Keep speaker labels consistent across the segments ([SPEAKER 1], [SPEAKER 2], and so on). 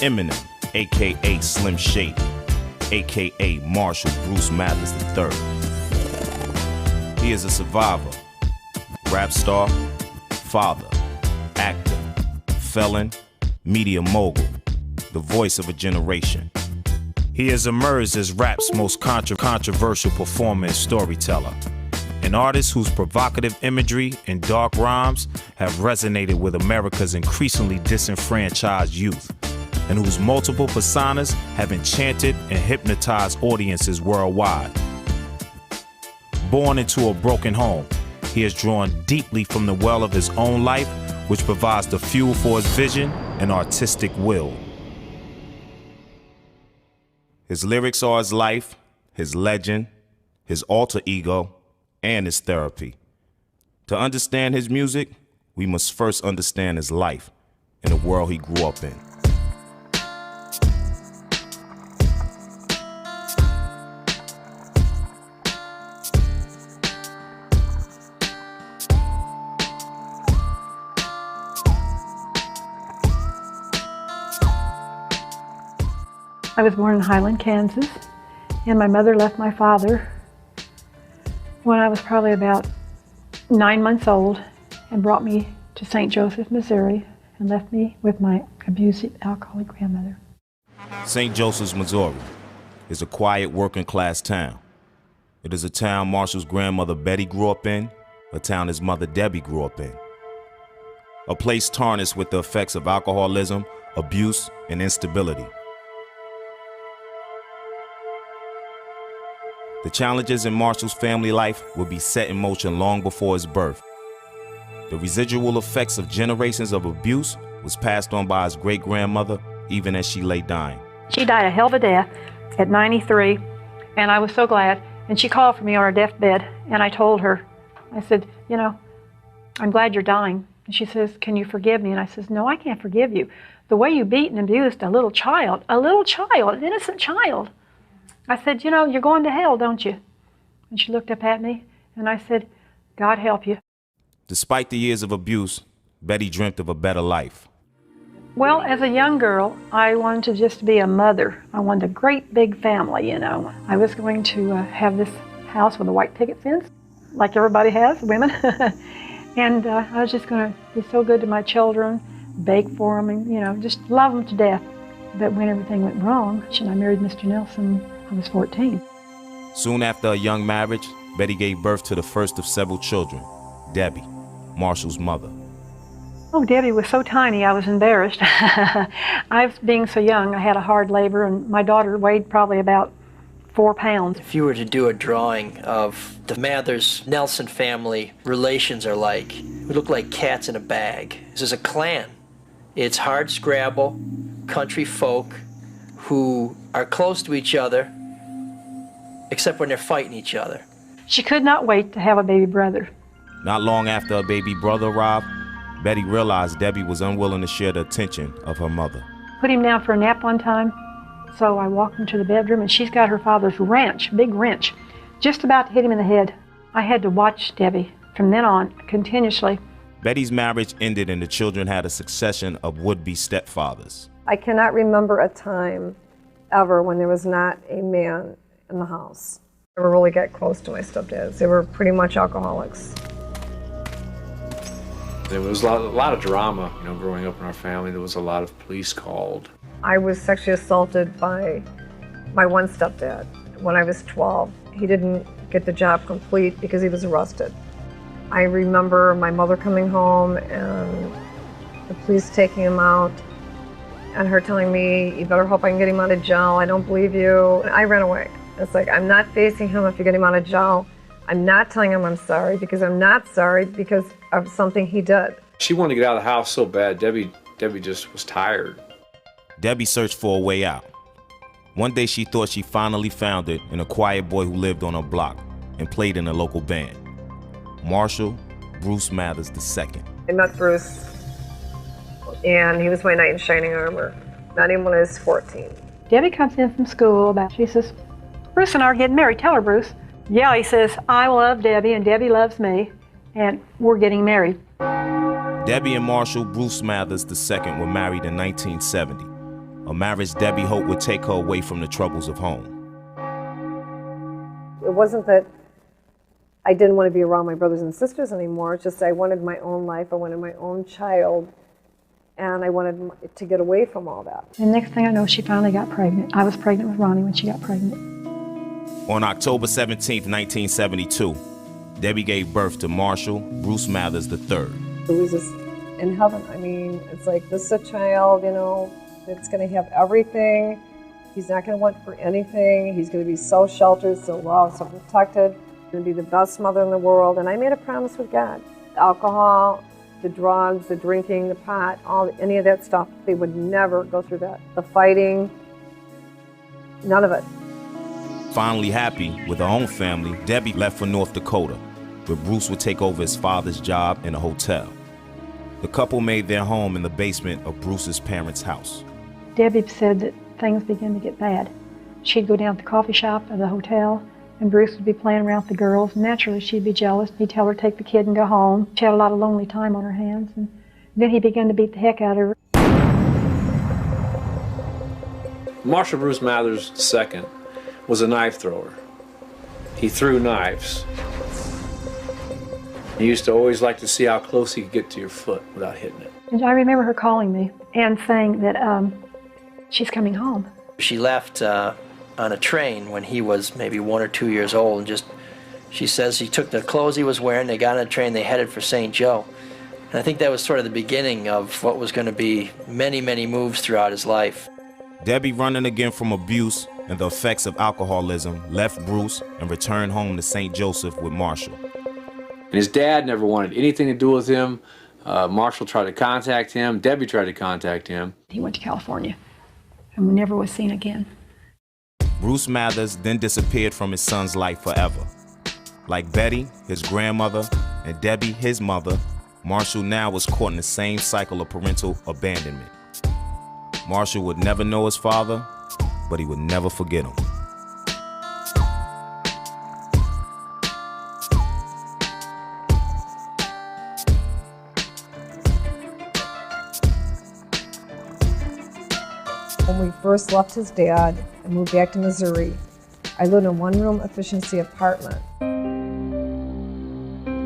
[SPEAKER 1] Eminem, a.k.a. Slim Shady, a.k.a. Marshall Bruce Mathers III. He is a survivor, rap star, father, actor, felon, media mogul, the voice of a generation. He has emerged as rap's most controversial performer and storyteller, an artist whose provocative imagery and dark rhymes have resonated with America's increasingly disenfranchised youth, and whose multiple personas have enchanted and hypnotized audiences worldwide. Born into a broken home, he has drawn deeply from the well of his own life, which provides the fuel for his vision and artistic will. His lyrics are his life, his legend, his alter ego, and his therapy. To understand his music, we must first understand his life and the world he grew up in.
[SPEAKER 2] I was born in Highland, Kansas, and my mother left my father when I was probably about 9 months old and brought me to St. Joseph, Missouri, and left me with my abusive, alcoholic grandmother.
[SPEAKER 1] St. Joseph's, Missouri is a quiet working-class town. It is a town Marshall's grandmother Betty grew up in, a town his mother Debbie grew up in. A place tarnished with the effects of alcoholism, abuse, and instability. The challenges in Marshall's family life would be set in motion long before his birth. The residual effects of generations of abuse was passed on by his great-grandmother even as she lay dying.
[SPEAKER 2] She died a hell of a death at 93, and I was so glad. And she called for me on her deathbed, and I told her, I said, you know, I'm glad you're dying. And she says, can you forgive me? And I says, no, I can't forgive you. The way you beat and abused a little child, an innocent child. I said, you know, you're going to hell, don't you? And she looked up at me, and I said, God help you.
[SPEAKER 1] Despite the years of abuse, Betty dreamt of a better life.
[SPEAKER 2] Well, as a young girl, I wanted to just be a mother. I wanted a great big family, you know. I was going to have this house with a white picket fence, like everybody has, women. And I was just going to be so good to my children, bake for them, and, you know, just love them to death. But when everything went wrong, and I married Mr. Nelson, I was 14.
[SPEAKER 1] Soon after a young marriage, Betty gave birth to the first of several children, Debbie, Marshall's mother.
[SPEAKER 2] Oh, Debbie was so tiny, I was embarrassed. Being so young, I had a hard labor, and my daughter weighed probably about 4 pounds.
[SPEAKER 3] If you were to do a drawing of the Mathers-Nelson family relations are like, we look like cats in a bag. This is a clan. It's hard scrabble, country folk who are close to each other, except when they're fighting each other.
[SPEAKER 2] She could not wait to have a baby brother.
[SPEAKER 1] Not long after a baby brother arrived, Betty realized Debbie was unwilling to share the attention of her mother.
[SPEAKER 2] Put him down for a nap one time, so I walked into the bedroom, and she's got her father's wrench, big wrench, just about to hit him in the head. I had to watch Debbie from then on, continuously.
[SPEAKER 1] Betty's marriage ended and the children had a succession of would-be stepfathers.
[SPEAKER 4] I cannot remember a time ever when there was not a man in the house. I never really got close to my stepdads. They were pretty much alcoholics.
[SPEAKER 5] There was a lot of drama, you know, growing up in our family. There was a lot of police called.
[SPEAKER 4] I was sexually assaulted by my one stepdad when I was 12. He didn't get the job complete because he was arrested. I remember my mother coming home and the police taking him out and her telling me, you better hope I can get him out of jail. I don't believe you. And I ran away. It's like, I'm not facing him if you get him out of jail. I'm not telling him I'm sorry because I'm not sorry because of something he did.
[SPEAKER 5] She wanted to get out of the house so bad. Debbie just was tired.
[SPEAKER 1] Debbie searched for a way out. One day she thought she finally found it in a quiet boy who lived on her block and played in a local band, Marshall Bruce Mathers II.
[SPEAKER 4] I met Bruce, and he was my knight in shining armor. Met him when I was 14.
[SPEAKER 2] Debbie comes in from school, she says, Bruce and I are getting married. Tell her, Bruce. Yeah, he says, I love Debbie and Debbie loves me, and we're getting married.
[SPEAKER 1] Debbie and Marshall Bruce Mathers II were married in 1970. a marriage Debbie hoped would take her away from the troubles of home.
[SPEAKER 4] It wasn't that I didn't want to be around my brothers and sisters anymore. It's just I wanted my own life. I wanted my own child. And I wanted to get away from all that.
[SPEAKER 2] And next thing I know, she finally got pregnant. I was pregnant with Ronnie when she got pregnant.
[SPEAKER 1] On October 17, 1972, Debbie gave birth to Marshall Bruce Mathers III.
[SPEAKER 4] It was just in heaven. I mean, it's like, this is a child, you know, that's going to have everything. He's not going to want for anything. He's going to be so sheltered, so loved, so protected. He's going to be the best mother in the world. And I made a promise with God. Alcohol, the drugs, the drinking, the pot, any of that stuff, they would never go through that. The fighting, none of it.
[SPEAKER 1] Finally happy with her own family, Debbie left for North Dakota, where Bruce would take over his father's job in a hotel. The couple made their home in the basement of Bruce's parents' house.
[SPEAKER 2] Debbie said that things began to get bad. She'd go down to the coffee shop of the hotel, and Bruce would be playing around with the girls. Naturally, she'd be jealous. He'd tell her to take the kid and go home. She had a lot of lonely time on her hands. And then he began to beat the heck out of her.
[SPEAKER 5] Marshall Bruce Mathers II was a knife thrower. He threw knives. He used to always like to see how close he could get to your foot without hitting it.
[SPEAKER 2] And I remember her calling me and saying that she's coming home.
[SPEAKER 3] She left on a train when he was maybe 1 or 2 years old, and she says he took the clothes he was wearing, they got on a train, they headed for St. Joe. And I think that was sort of the beginning of what was going to be many, many moves throughout his life.
[SPEAKER 1] Debbie, running again from abuse and the effects of alcoholism, left Bruce and returned home to St. Joseph with Marshall.
[SPEAKER 5] And his dad never wanted anything to do with him. Marshall tried to contact him. Debbie tried to contact him.
[SPEAKER 2] He went to California and never was seen again.
[SPEAKER 1] Bruce Mathers then disappeared from his son's life forever. Like Betty, his grandmother, and Debbie, his mother, Marshall now was caught in the same cycle of parental abandonment. Marshall would never know his father, but he would never forget him.
[SPEAKER 4] When we first left his dad and moved back to Missouri, I lived in a one-room efficiency apartment.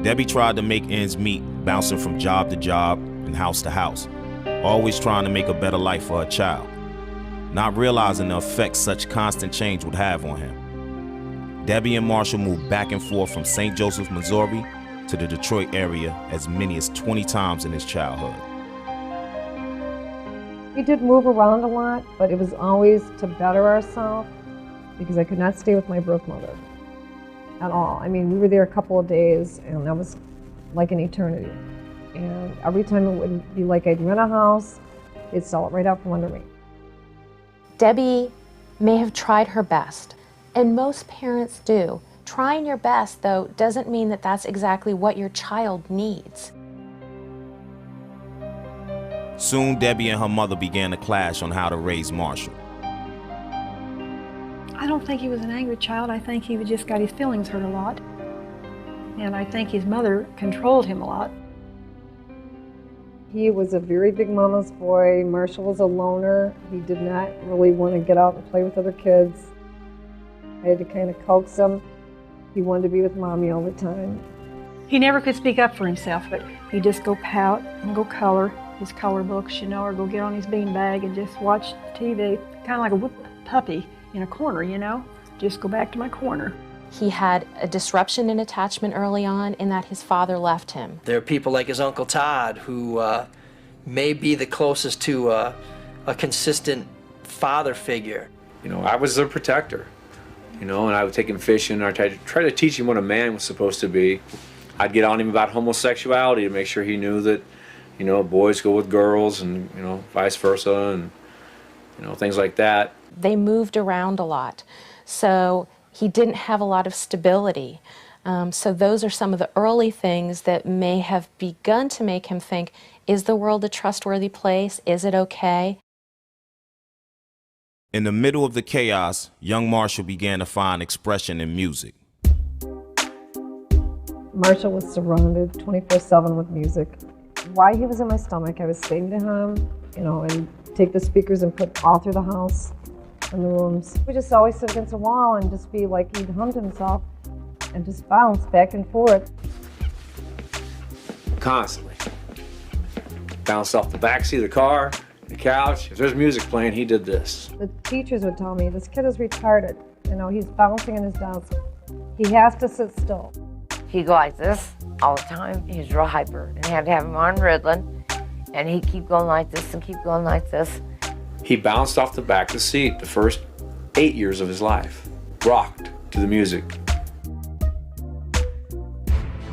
[SPEAKER 1] Debbie tried to make ends meet, bouncing from job to job and house to house, always trying to make a better life for her child, not realizing the effect such constant change would have on him. Debbie and Marshall moved back and forth from St. Joseph, Missouri to the Detroit area as many as 20 times in his childhood.
[SPEAKER 4] We did move around a lot, but it was always to better ourselves because I could not stay with my birth mother at all. I mean, we were there a couple of days and that was like an eternity. And every time it would be like I'd rent a house, they'd sell it right out from under me.
[SPEAKER 6] Debbie may have tried her best, and most parents do. Trying your best, though, doesn't mean that that's exactly what your child needs.
[SPEAKER 1] Soon, Debbie and her mother began to clash on how to raise Marshall.
[SPEAKER 2] I don't think he was an angry child. I think he just got his feelings hurt a lot. And I think his mother controlled him a lot.
[SPEAKER 4] He was a very big mama's boy. Marshall was a loner. He did not really want to get out and play with other kids. I had to kind of coax him. He wanted to be with mommy all the time.
[SPEAKER 2] He never could speak up for himself, but he'd just go pout and go color his color books, you know, or go get on his beanbag and just watch TV, kind of like a whipped puppy in a corner, you know, just go back to my corner.
[SPEAKER 6] He had a disruption in attachment early on in that his father left him.
[SPEAKER 3] There are people like his Uncle Todd who may be the closest to a consistent father figure.
[SPEAKER 5] You know, I was their protector, you know, and I would take him fishing, or try to teach him what a man was supposed to be. I'd get on him about homosexuality to make sure he knew that, you know, boys go with girls and, you know, vice versa, and, you know, things like that.
[SPEAKER 6] They moved around a lot, so he didn't have a lot of stability. So those are some of the early things that may have begun to make him think, is the world a trustworthy place? Is it okay?
[SPEAKER 1] In the middle of the chaos, young Marshall began to find expression in music.
[SPEAKER 4] Marshall was surrounded 24/7 with music. While he was in my stomach, I was singing to him, you know, and take the speakers and put all through the house and the rooms. We just always sit against a wall and just be like he'd hummed himself and just bounce back and forth.
[SPEAKER 5] Constantly. Bounced off the backseat of the car, the couch. If there's music playing, he did this.
[SPEAKER 4] The teachers would tell me, this kid is retarded. You know, he's bouncing in his desk. He has to sit still.
[SPEAKER 7] He'd go like this all the time. He was real hyper, and had to have him on Ritalin, and he'd keep going like this and keep going like this.
[SPEAKER 5] He bounced off the back of the seat the first 8 years of his life, rocked to the music.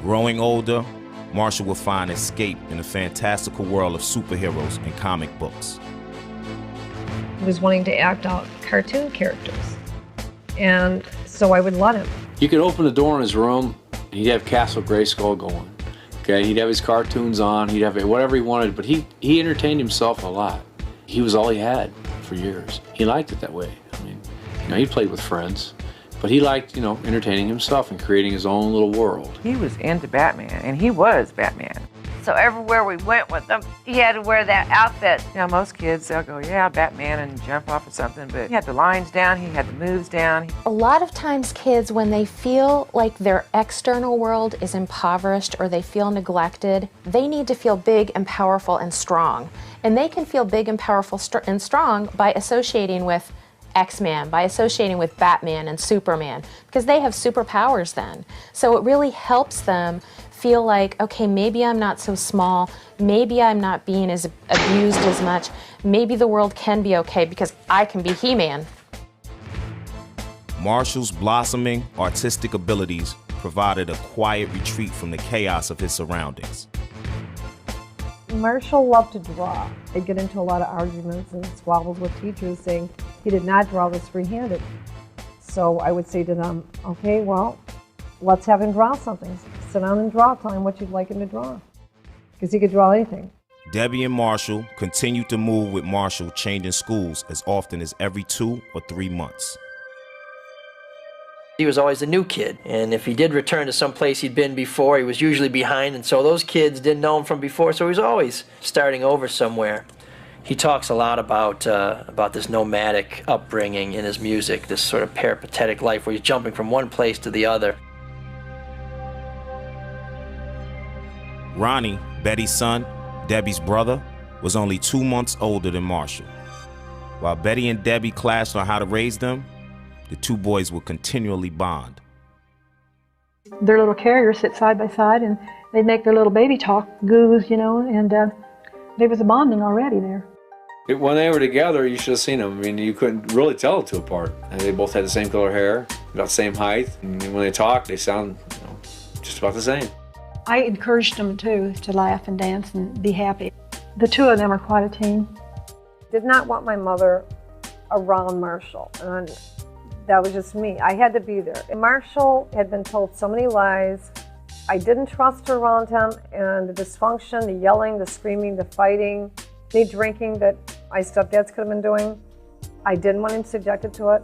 [SPEAKER 1] Growing older, Marshall would find escape in the fantastical world of superheroes and comic books.
[SPEAKER 4] He was wanting to act out cartoon characters. And so I would let him.
[SPEAKER 5] You could open the door in his room, and he'd have Castle Grayskull going. Okay, he'd have his cartoons on, he'd have whatever he wanted, but he entertained himself a lot. He was all he had for years. He liked it that way. I mean, you know, he played with friends, but he liked, you know, entertaining himself and creating his own little world.
[SPEAKER 8] He was into Batman, and he was Batman.
[SPEAKER 7] So everywhere we went with him, he had to wear that outfit.
[SPEAKER 8] You know, most kids, they'll go, yeah, Batman, and jump off or something, but he had the lines down, he had the moves down.
[SPEAKER 6] A lot of times kids, when they feel like their external world is impoverished or they feel neglected, they need to feel big and powerful and strong. And they can feel big and powerful and strong by associating with X-Man, by associating with Batman and Superman, because they have superpowers then. So it really helps them feel like, okay, maybe I'm not so small, maybe I'm not being as abused as much, maybe the world can be okay because I can be He-Man.
[SPEAKER 1] Marshall's blossoming artistic abilities provided a quiet retreat from the chaos of his surroundings.
[SPEAKER 4] Marshall loved to draw. They'd get into a lot of arguments and squabbles with teachers saying he did not draw this free-handed. So I would say to them, okay, well, let's have him draw something. Sit down and draw, tell him what you'd like him to draw. Because he could draw anything.
[SPEAKER 1] Debbie and Marshall continued to move with Marshall changing schools as often as every 2 or 3 months.
[SPEAKER 3] He was always a new kid, and if he did return to some place he'd been before, he was usually behind, and so those kids didn't know him from before, so he was always starting over somewhere. He talks a lot about this nomadic upbringing in his music, this sort of peripatetic life where he's jumping from one place to the other.
[SPEAKER 1] Ronnie, Betty's son, Debbie's brother, was only 2 months older than Marshall. While Betty and Debbie clashed on how to raise them, the two boys would continually bond.
[SPEAKER 2] Their little carriers sit side by side and they'd make their little baby talk, goos, you know, and there was a bonding already there.
[SPEAKER 5] When they were together, you should have seen them. I mean, you couldn't really tell the two apart. And they both had the same color hair, about the same height. And when they talk, they sound, you know, just about the same.
[SPEAKER 2] I encouraged them too to laugh and dance and be happy. The two of them are quite a team.
[SPEAKER 4] Did not want my mother around Marshall, and that was just me. I had to be there. Marshall had been told so many lies. I didn't trust her around him, and the dysfunction, the yelling, the screaming, the fighting, the drinking that my stepdads could have been doing, I didn't want him subjected to it.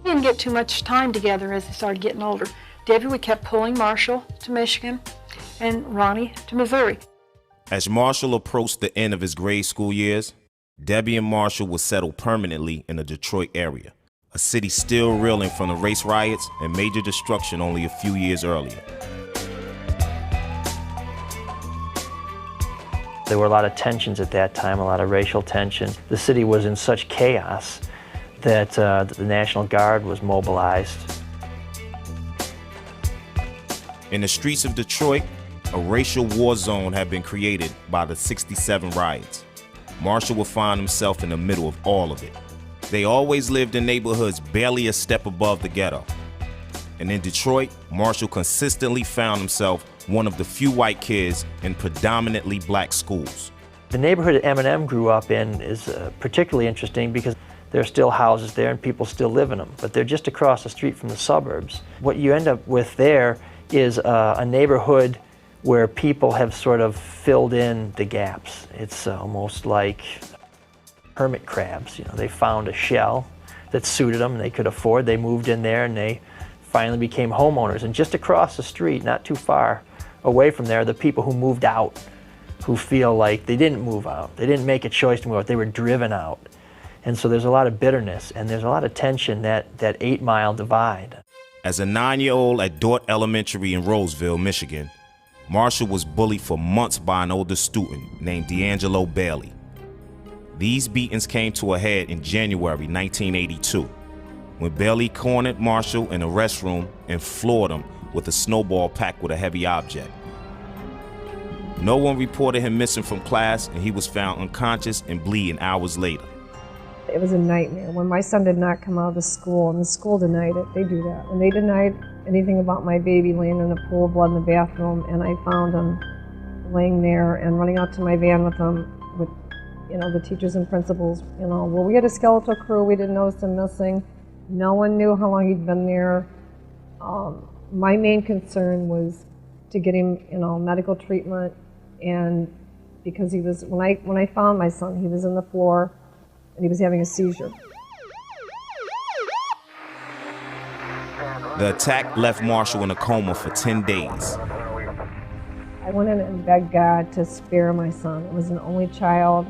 [SPEAKER 2] We didn't get too much time together as they started getting older. Debbie, we kept pulling Marshall to Michigan and Ronnie to Missouri.
[SPEAKER 1] As Marshall approached the end of his grade school years, Debbie and Marshall would settle permanently in the Detroit area, a city still reeling from the race riots and major destruction only a few years earlier.
[SPEAKER 3] There were a lot of tensions at that time, a lot of racial tensions. The city was in such chaos that the National Guard was mobilized.
[SPEAKER 1] In the streets of Detroit, a racial war zone had been created by the '67 riots. Marshall would find himself in the middle of all of it. They always lived in neighborhoods barely a step above the ghetto. And in Detroit, Marshall consistently found himself one of the few white kids in predominantly black schools.
[SPEAKER 3] The neighborhood that Eminem grew up in is particularly interesting because there are still houses there and people still live in them, but they're just across the street from the suburbs. What you end up with there is a neighborhood where people have sort of filled in the gaps. It's almost like hermit crabs. You know, they found a shell that suited them and they could afford. They moved in there and they finally became homeowners. And just across the street, not too far away from there, the people who moved out
[SPEAKER 9] who feel like they didn't move out. They didn't make a choice to move out. They were driven out. And so there's a lot of bitterness and there's a lot of tension, that 8 Mile divide.
[SPEAKER 1] As a 9-year-old at Dort Elementary in Roseville, Michigan, Marshall was bullied for months by an older student named D'Angelo Bailey. These beatings came to a head in January 1982, when Bailey cornered Marshall in a restroom and floored him with a snowball packed with a heavy object. No one reported him missing from class, and he was found unconscious and bleeding hours later.
[SPEAKER 4] It was a nightmare. When my son did not come out of the school, and the school denied it, they do that. And they denied anything about my baby laying in a pool of blood in the bathroom, and I found him laying there and running out to my van with him, with, the teachers and principals. Well, we had a skeletal crew. We didn't notice him missing. No one knew how long he'd been there. My main concern was to get him, medical treatment, and because he was, when I found my son, he was in the floor and he was having a seizure.
[SPEAKER 1] The attack left Marshall in a coma for 10 days.
[SPEAKER 4] I went in and begged God to spare my son. I was an only child,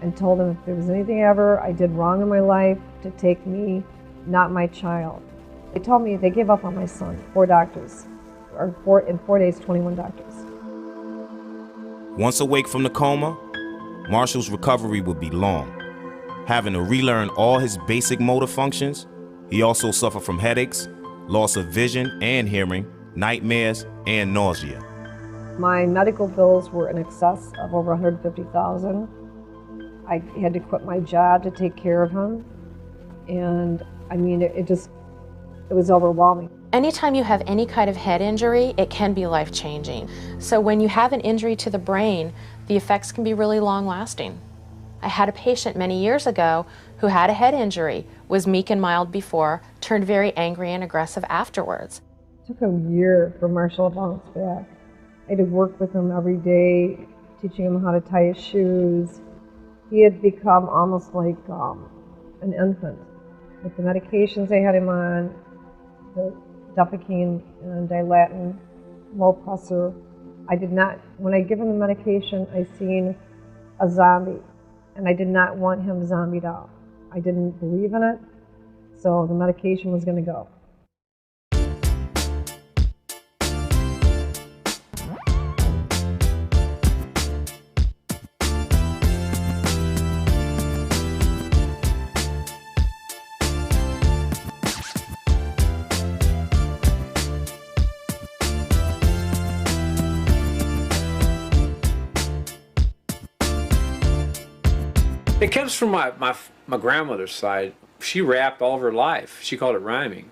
[SPEAKER 4] and told him if there was anything ever I did wrong in my life, to take me, not my child. They told me they gave up on my son, 4 doctors, in 4 days, 21 doctors.
[SPEAKER 1] Once awake from the coma, Marshall's recovery would be long. Having to relearn all his basic motor functions, he also suffered from headaches, loss of vision and hearing, nightmares, and nausea.
[SPEAKER 4] My medical bills were in excess of over $150,000. I had to quit my job to take care of him. And it was overwhelming.
[SPEAKER 6] Anytime you have any kind of head injury, it can be life-changing. So when you have an injury to the brain, the effects can be really long-lasting. I had a patient many years ago who had a head injury, was meek and mild before, turned very angry and aggressive afterwards.
[SPEAKER 4] It took a year for Marshall to bounce back. I had to work with him every day, teaching him how to tie his shoes. He had become almost like an infant. With the medications I had him on, the Depakine and Dilatin, low pressure, when I give him the medication, I seen a zombie, and I did not want him zombied out. I didn't believe in it, so the medication was going to go.
[SPEAKER 5] It comes from my grandmother's side. She rapped all of her life. She called it rhyming.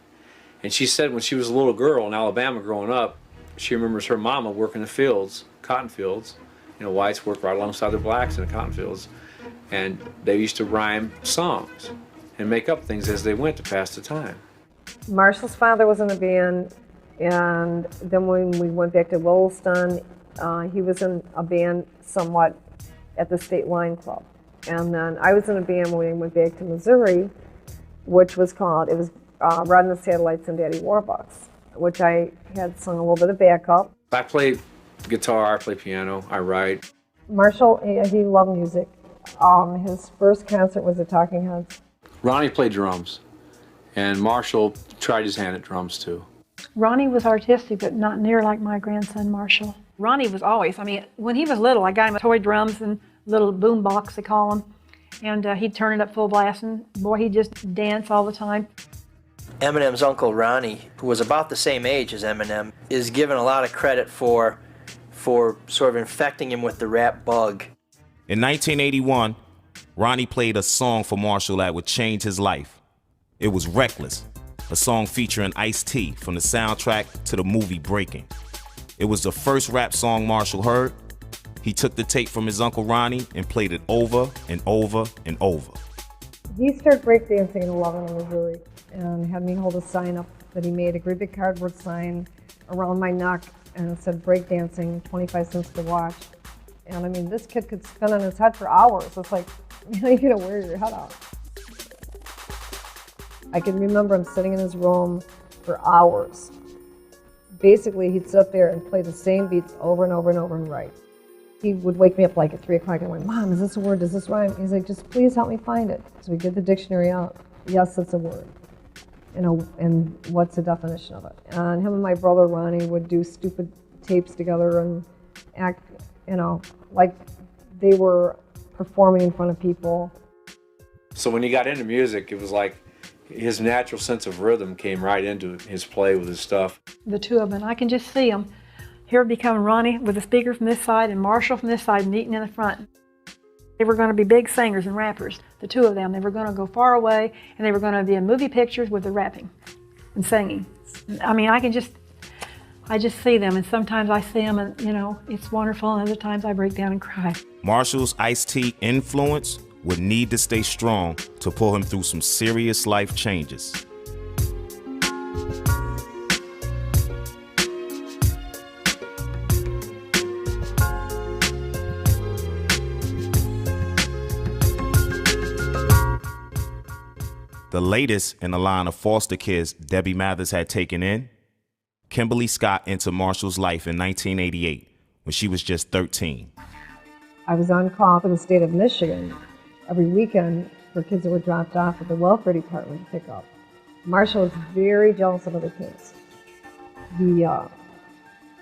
[SPEAKER 5] And she said when she was a little girl in Alabama growing up, she remembers her mama working the fields, cotton fields. Whites worked right alongside the blacks in the cotton fields. And they used to rhyme songs and make up things as they went to pass the time.
[SPEAKER 4] Marshall's father was in a band, and then when we went back to Williston, he was in a band somewhat at the State Line Club. And then I was in a band when we went back to Missouri, which was called, Riding the Satellites and Daddy Warbucks, which I had sung a little bit of backup.
[SPEAKER 5] I play guitar, I play piano, I write.
[SPEAKER 4] Marshall, he loved music. His first concert was the Talking Heads.
[SPEAKER 5] Ronnie played drums, and Marshall tried his hand at drums too.
[SPEAKER 2] Ronnie was artistic, but not near like my grandson, Marshall. Ronnie was always, when he was little, I got him toy drums and little boom box, they call them, and he'd turn it up full blast, and boy, he'd just dance all the time.
[SPEAKER 3] Eminem's uncle Ronnie, who was about the same age as Eminem, is given a lot of credit for sort of infecting him with the rap bug.
[SPEAKER 1] In 1981, Ronnie played a song for Marshall that would change his life. It was Reckless, a song featuring Ice-T from the soundtrack to the movie Breaking. It was the first rap song Marshall heard. He took the tape from his Uncle Ronnie and played it over and over and over.
[SPEAKER 4] He started breakdancing in Lebanon, Missouri, and had me hold a sign up that he made, a great big cardboard sign around my neck, and it said breakdancing, 25 cents to watch. And this kid could spin on his head for hours. It's like, you gotta wear your head out. I can remember him sitting in his room for hours. Basically, he'd sit up there and play the same beats over and over and over and write. He would wake me up like at 3 o'clock and I went, Mom, is this a word? Does this rhyme? He's like, just please help me find it. So we get the dictionary out. Yes, it's a word. And what's the definition of it? And him and my brother Ronnie would do stupid tapes together and act, like they were performing in front of people.
[SPEAKER 5] So when he got into music, it was like his natural sense of rhythm came right into his play with his stuff.
[SPEAKER 2] The two of them, I can just see them. Here would become Ronnie with the speaker from this side and Marshall from this side meeting in the front. They were going to be big singers and rappers, the two of them. They were going to go far away, and they were going to be in movie pictures with the rapping and singing. I mean, I just see them, and sometimes I see them and, it's wonderful, and other times I break down and cry.
[SPEAKER 1] Marshall's Ice-T influence would need to stay strong to pull him through some serious life changes. The latest in the line of foster kids Debbie Mathers had taken in, Kimberly Scott entered Marshall's life in 1988 when she was just 13.
[SPEAKER 4] I was on call for the state of Michigan every weekend for kids that were dropped off at the welfare department to pick up. Marshall was very jealous of other kids. We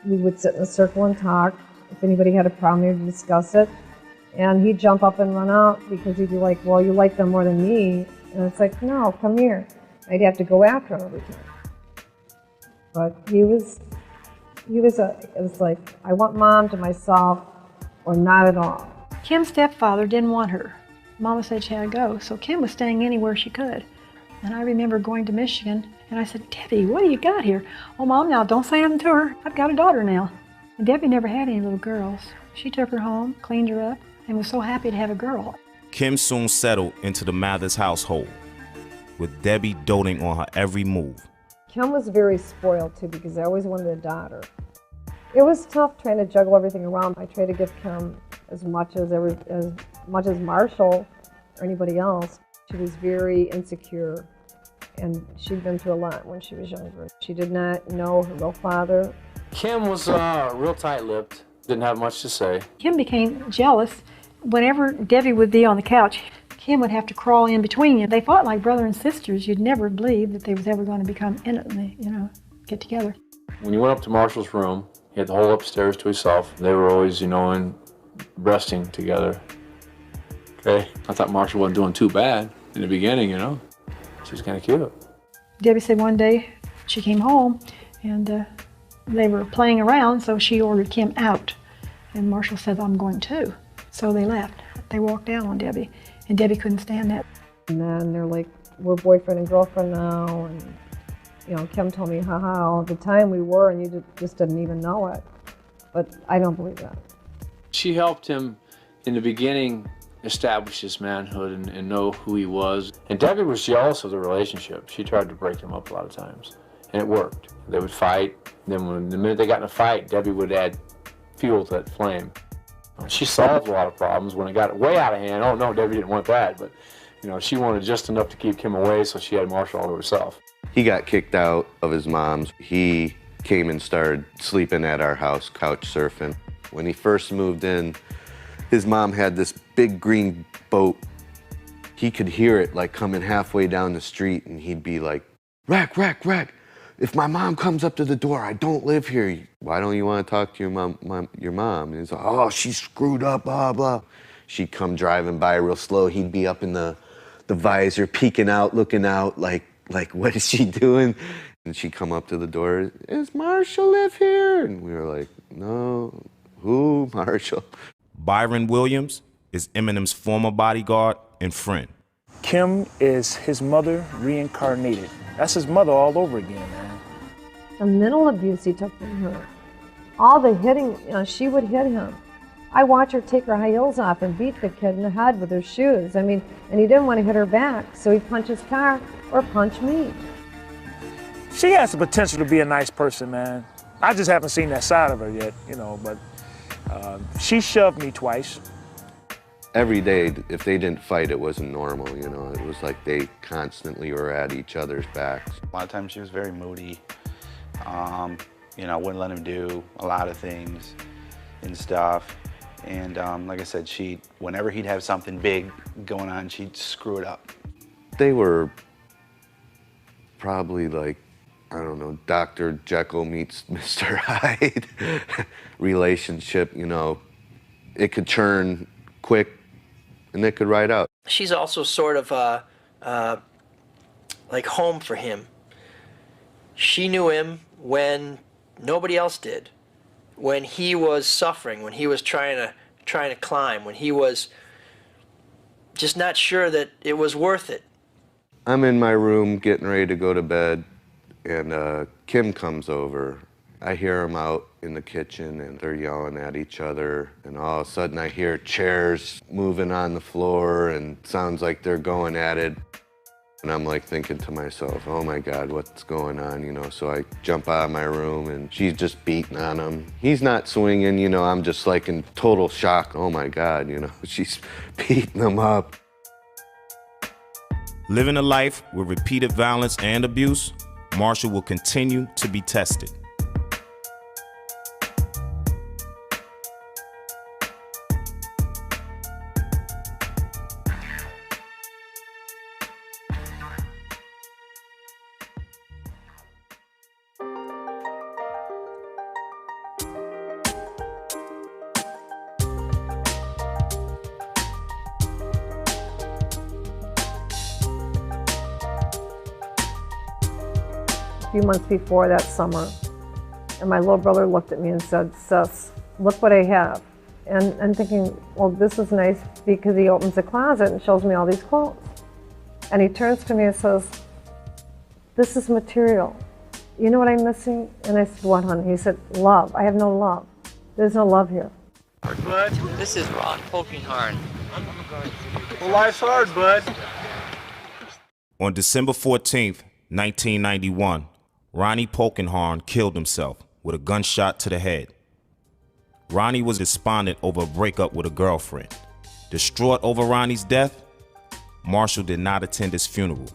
[SPEAKER 4] would sit in a circle and talk. If anybody had a problem, we would discuss it. And he'd jump up and run out because he'd be like, well, you like them more than me. And it's like, no, come here. I'd have to go after him every time. But it was like, I want Mom to myself or not at all.
[SPEAKER 2] Kim's stepfather didn't want her. Mama said she had to go, so Kim was staying anywhere she could. And I remember going to Michigan, and I said, Debbie, what do you got here? Oh, Mom, now don't say nothing to her. I've got a daughter now. And Debbie never had any little girls. She took her home, cleaned her up, and was so happy to have a girl.
[SPEAKER 1] Kim soon settled into the Mathers household, with Debbie doting on her every move.
[SPEAKER 4] Kim was very spoiled too because I always wanted a daughter. It was tough trying to juggle everything around. I tried to give Kim as much as Marshall or anybody else. She was very insecure, and she'd been through a lot when she was younger. She did not know her real father.
[SPEAKER 5] Kim was real tight-lipped, didn't have much to say.
[SPEAKER 2] Kim became jealous. Whenever Debbie would be on the couch, Kim would have to crawl in between you. They fought like brother and sisters. You'd never believe that they was ever going to become intimate, get together.
[SPEAKER 5] When you went up to Marshall's room, he had the whole upstairs to himself. They were always, in resting together. Okay? I thought Marshall wasn't doing too bad in the beginning, She was kind of cute.
[SPEAKER 2] Debbie said one day she came home and they were playing around, so she ordered Kim out. And Marshall said, I'm going too. So they left. They walked down on Debbie, and Debbie couldn't stand that.
[SPEAKER 4] And then they're like, we're boyfriend and girlfriend now, and Kim told me, haha, at the time we were, and you just didn't even know it. But I don't believe that.
[SPEAKER 5] She helped him in the beginning establish his manhood and know who he was. And Debbie was jealous of the relationship. She tried to break him up a lot of times, and it worked. They would fight. Then the minute they got in a fight, Debbie would add fuel to that flame. She solved a lot of problems. When it got way out of hand, oh no, Debbie didn't want that, but she wanted just enough to keep Kim away, so she had Marshall all to herself.
[SPEAKER 10] He got kicked out of his mom's. He came and started sleeping at our house, couch surfing. When he first moved in, his mom had this big green boat. He could hear it like coming halfway down the street, and he'd be like, "Rack, rack, rack. If my mom comes up to the door, I don't live here. Why don't you want to talk to your mom? And he's like, oh, she's screwed up, blah, blah. She'd come driving by real slow. He'd be up in the visor, peeking out, looking out, like what is she doing? And she'd come up to the door, does Marshall live here? And we were like, no, who, Marshall?
[SPEAKER 1] Byron Williams is Eminem's former bodyguard and friend.
[SPEAKER 11] Kim is his mother reincarnated. That's his mother all over again, man.
[SPEAKER 4] The mental abuse he took from her, all the hitting, she would hit him. I watch her take her high heels off and beat the kid in the head with her shoes. And he didn't want to hit her back, so he'd punch his car or punch me.
[SPEAKER 11] She has the potential to be a nice person, man. I just haven't seen that side of her yet, but she shoved me twice.
[SPEAKER 10] Every day, if they didn't fight, it wasn't normal, It was like they constantly were at each other's backs.
[SPEAKER 12] A lot of times she was very moody. Wouldn't let him do a lot of things and stuff. And like I said, whenever he'd have something big going on, she'd screw it up.
[SPEAKER 10] They were probably like, I don't know, Dr. Jekyll meets Mr. Hyde relationship, you know. It could churn quick and it could ride out.
[SPEAKER 3] She's also sort of like home for him. She knew him when nobody else did. When he was suffering, when he was trying to climb, when he was just not sure that it was worth it.
[SPEAKER 10] I'm in my room getting ready to go to bed, and Kim comes over. I hear them out in the kitchen, and they're yelling at each other, and all of a sudden I hear chairs moving on the floor, and it sounds like they're going at it. And I'm like thinking to myself, oh my God, what's going on, you know? So I jump out of my room, and she's just beating on him. He's not swinging, you know, I'm just like in total shock. Oh my God, you know, she's beating him up.
[SPEAKER 1] Living a life with repeated violence and abuse, Marshall will continue to be tested.
[SPEAKER 4] A few months before that summer, and my little brother looked at me and said, "Sis, look what I have." And I'm thinking, well, this is nice, because he opens the closet and shows me all these clothes. And he turns to me and says, "This is material. You know what I'm missing?" And I said, "What, honey?" He said, "Love. I have no love. There's no love here."
[SPEAKER 13] Bud, this is Ron Polkinghorn.
[SPEAKER 11] Well, life's hard, bud.
[SPEAKER 1] On December 14th, 1991, Ronnie Polkinghorn killed himself with a gunshot to the head. Ronnie was despondent over a breakup with a girlfriend. Distraught over Ronnie's death, Marshall did not attend his funeral.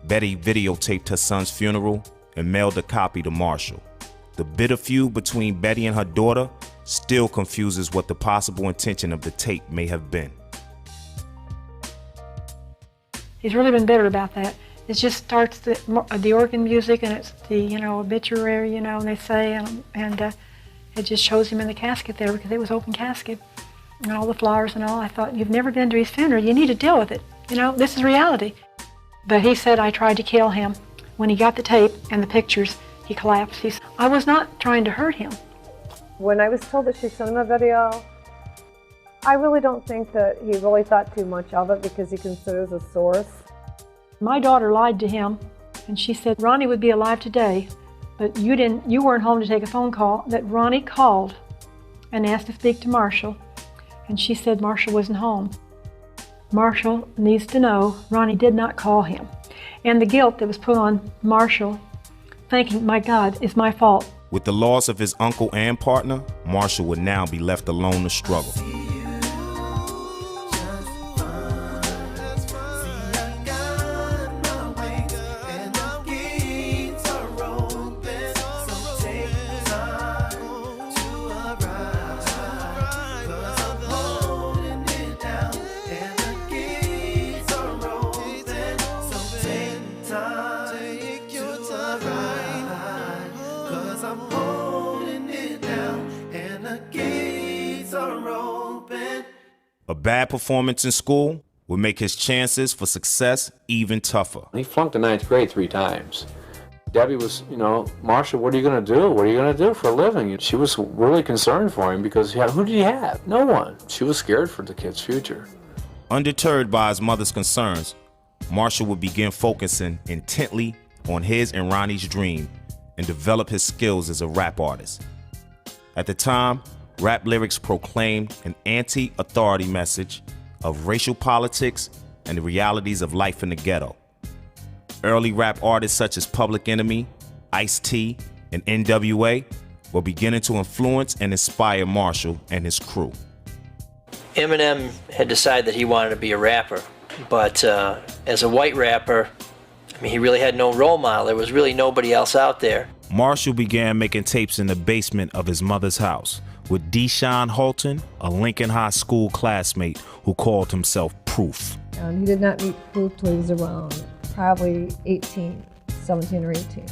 [SPEAKER 1] Betty videotaped her son's funeral and mailed a copy to Marshall. The bitter feud between Betty and her daughter still confuses what the possible intention of the tape may have been.
[SPEAKER 2] He's really been bitter about that. It just starts the organ music, and it's the, you know, obituary, you know, and they say, and it just shows him in the casket there, because it was open casket, and all the flowers and all. I thought, you've never been to his funeral. You need to deal with it. You know, this is reality. But he said I tried to kill him. When he got the tape and the pictures, he collapsed. He said, I was not trying to hurt him.
[SPEAKER 4] When I was told that she sent him a video, I really don't think that he really thought too much of it, because he considers a source. My daughter lied to him, and she said Ronnie would be alive today, but you weren't home to take a phone call. That Ronnie called and asked to speak to Marshall, and she said Marshall wasn't home. Marshall needs to know Ronnie did not call him. And the guilt that was put on Marshall, thinking, my God, it's my fault.
[SPEAKER 1] With the loss of his uncle and partner, Marshall would now be left alone to struggle. A bad performance in school would make his chances for success even tougher.
[SPEAKER 5] He flunked the 9th grade 3 times. Debbie was, you know, Marshall, what are you going to do? What are you going to do for a living? She was really concerned for him, because who did he have? No one. She was scared for the kid's future.
[SPEAKER 1] Undeterred by his mother's concerns, Marshall would begin focusing intently on his and Ronnie's dream and develop his skills as a rap artist. At the time, rap lyrics proclaimed an anti-authority message of racial politics and the realities of life in the ghetto. Early rap artists such as Public Enemy, Ice-T, and NWA were beginning to influence and inspire Marshall and his crew.
[SPEAKER 3] Eminem had decided that he wanted to be a rapper, but as a white rapper, I mean, he really had no role model. There was really nobody else out there.
[SPEAKER 1] Marshall began making tapes in the basement of his mother's house, with Deshaun Halton, a Lincoln High School classmate who called himself Proof.
[SPEAKER 4] And he did not meet Proof till he was around probably 17 or 18.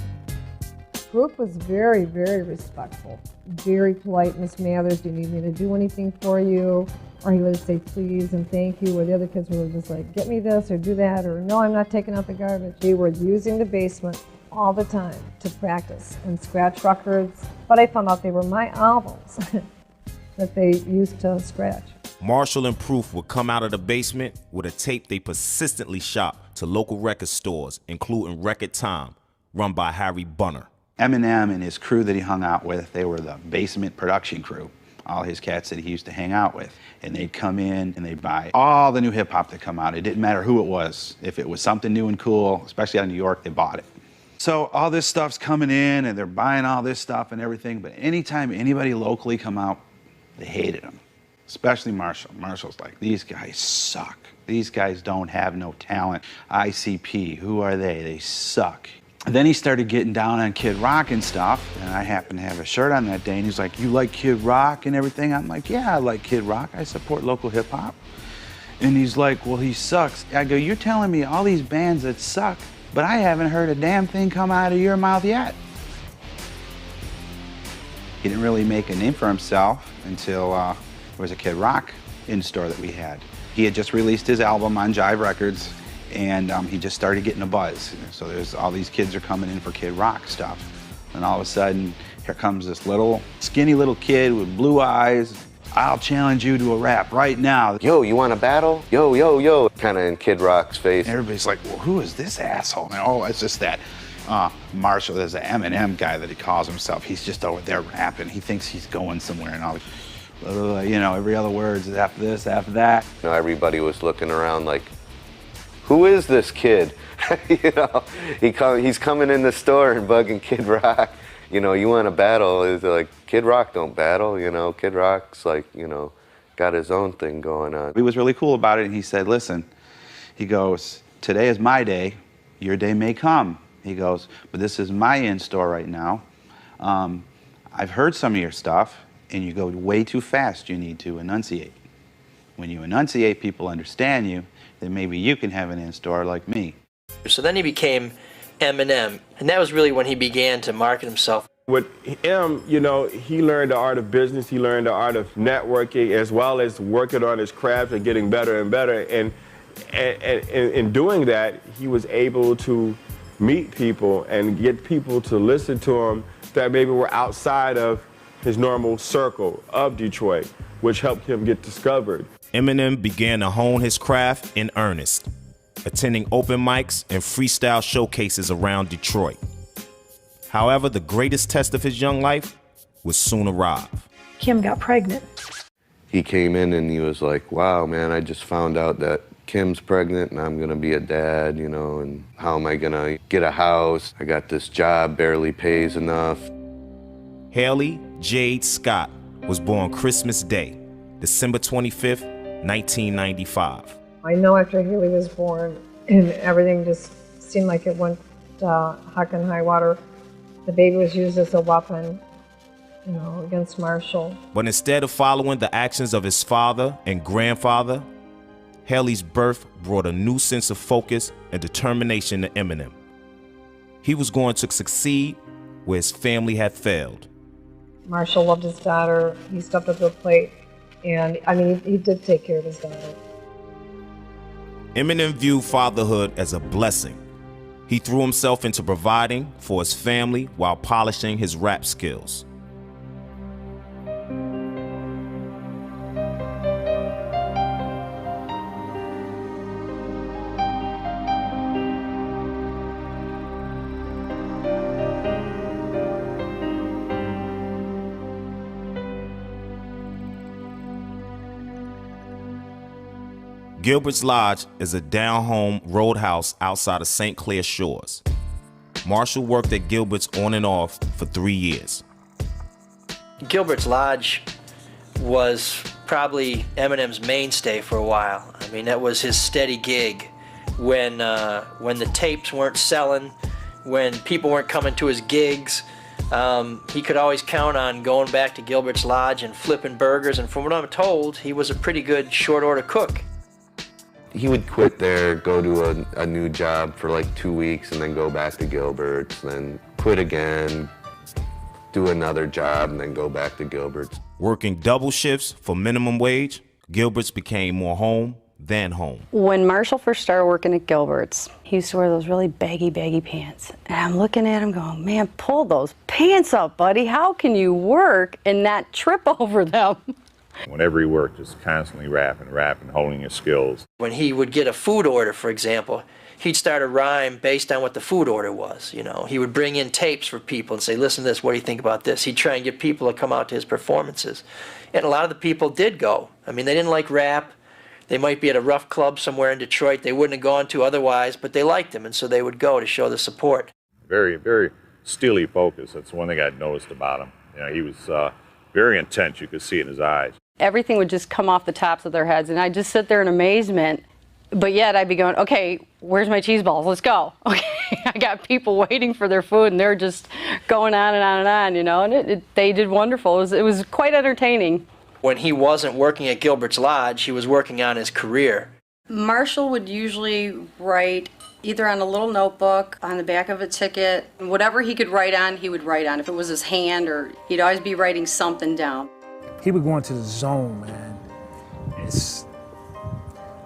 [SPEAKER 4] Proof was very, very respectful, very polite. Miss Mathers, do you need me to do anything for you? Or he would say please and thank you, where the other kids were just like, get me this or do that, or no, I'm not taking out the garbage. They were using the basement all the time to practice and scratch records, but I found out they were my albums that they used to scratch.
[SPEAKER 1] Marshall and Proof would come out of the basement with a tape they persistently shopped to local record stores, including Record Time, run by Harry Bunner.
[SPEAKER 12] Eminem and his crew that he hung out with, they were the basement production crew. All his cats that he used to hang out with. And they'd come in and they'd buy all the new hip hop that come out. It didn't matter who it was. If it was something new and cool, especially out of New York, they bought it. So all this stuff's coming in and they're buying all this stuff and everything, but anytime anybody locally come out, they hated them. Especially Marshall. Marshall's like, these guys suck. These guys don't have no talent. ICP, who are they? They suck. And then he started getting down on Kid Rock and stuff, and I happened to have a shirt on that day, and he's like, you like Kid Rock and everything? I'm like, yeah, I like Kid Rock. I support local hip hop. And he's like, well, he sucks. I go, you're telling me all these bands that suck, but I haven't heard a damn thing come out of your mouth yet. He didn't really make a name for himself until there was a Kid Rock in-store that we had. He had just released his album on Jive Records, and he just started getting a buzz. So there's all these kids are coming in for Kid Rock stuff. And all of a sudden, here comes this little, skinny little kid with blue eyes. I'll challenge you to a rap right now.
[SPEAKER 10] Yo, you want to battle? Yo, yo, yo. Kind of in Kid Rock's face.
[SPEAKER 12] Everybody's like, well, who is this asshole? And, oh, it's just that Marshall, there's an Eminem guy that he calls himself. He's just over there rapping. He thinks he's going somewhere and all. You know, every other word is after this, after that.
[SPEAKER 10] You know, everybody was looking around like, who is this kid? You know, he's coming in the store and bugging Kid Rock. You know, you want to battle? Is like, Kid Rock don't battle, you know. Kid Rock's like, you know, got his own thing going on.
[SPEAKER 12] He was really cool about it, and he said, listen, he goes, today is my day, your day may come. He goes, but this is my in-store right now. I've heard some of your stuff, and you go way too fast. You need to enunciate. When you enunciate, people understand you, then maybe you can have an in-store like me.
[SPEAKER 3] So then he became Eminem, and that was really when he began to market himself.
[SPEAKER 14] With him, you know, he learned the art of business, he learned the art of networking, as well as working on his craft and getting better and better. And in doing that, he was able to meet people and get people to listen to him that maybe were outside of his normal circle of Detroit, which helped him get discovered.
[SPEAKER 1] Eminem began to hone his craft in earnest, attending open mics and freestyle showcases around Detroit. However, the greatest test of his young life would soon arrive.
[SPEAKER 2] Kim got pregnant.
[SPEAKER 10] He came in and he was like, wow, man, I just found out that Kim's pregnant and I'm gonna be a dad, you know, and how am I gonna get a house? I got this job, barely pays enough.
[SPEAKER 1] Haley Jade Scott was born Christmas Day, December 25th, 1995.
[SPEAKER 4] I know after Haley was born and everything just seemed like it went heck and high water, the baby was used as a weapon, you know, against Marshall.
[SPEAKER 1] But instead of following the actions of his father and grandfather, Haley's birth brought a new sense of focus and determination to Eminem. He was going to succeed where his family had failed.
[SPEAKER 4] Marshall loved his daughter. He stepped up to the plate, and I mean, he did take care of his daughter.
[SPEAKER 1] Eminem viewed fatherhood as a blessing. He threw himself into providing for his family while polishing his rap skills. Gilbert's Lodge is a down-home roadhouse outside of St. Clair Shores. Marshall worked at Gilbert's on and off for 3 years.
[SPEAKER 3] Gilbert's Lodge was probably Eminem's mainstay for a while. I mean, that was his steady gig. When the tapes weren't selling, when people weren't coming to his gigs, He could always count on going back to Gilbert's Lodge and flipping burgers, and from what I'm told, he was a pretty good short order cook.
[SPEAKER 10] He would quit there, go to a new job for like 2 weeks, and then go back to Gilbert's, then quit again, do another job, and then go back to Gilbert's.
[SPEAKER 1] Working double shifts for minimum wage, Gilbert's became more home than home.
[SPEAKER 15] When Marshall first started working at Gilbert's, he used to wear those really baggy pants. And I'm looking at him going, man, pull those pants up, buddy. How can you work and not trip over them?
[SPEAKER 16] Whenever he worked, just constantly rapping, honing his skills.
[SPEAKER 3] When he would get a food order, for example, he'd start a rhyme based on what the food order was, you know. He would bring in tapes for people and say, listen to this, what do you think about this? He'd try and get people to come out to his performances. And a lot of the people did go. I mean, they didn't like rap. They might be at a rough club somewhere in Detroit they wouldn't have gone to otherwise, but they liked him, and so they would go to show the support.
[SPEAKER 16] Very, very steely focused. That's one thing I'd noticed about him. You know, he was very intense. You could see it in his eyes.
[SPEAKER 15] Everything would just come off the tops of their heads, and I'd just sit there in amazement. But yet I'd be going, okay, where's my cheese balls? Let's go. Okay, I got people waiting for their food, and they're just going on and on and on, you know, and they did wonderful. It was quite entertaining.
[SPEAKER 3] When he wasn't working at Gilbert's Lodge, he was working on his career.
[SPEAKER 15] Marshall would usually write either on a little notebook, on the back of a ticket, whatever he could write on, he would write on. If it was his hand, or he'd always be writing something down.
[SPEAKER 11] He would go into the zone, man.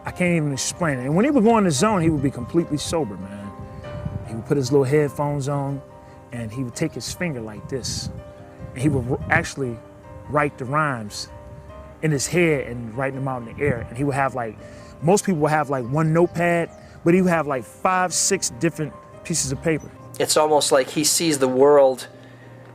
[SPEAKER 11] I can't even explain it. And when he would go in the zone, he would be completely sober, man. He would put his little headphones on, and he would take his finger like this, and he would actually write the rhymes in his head and writing them out in the air. And he would have like, most people would have like one notepad, but he would have like 5, 6 different pieces of paper.
[SPEAKER 3] It's almost like he sees the world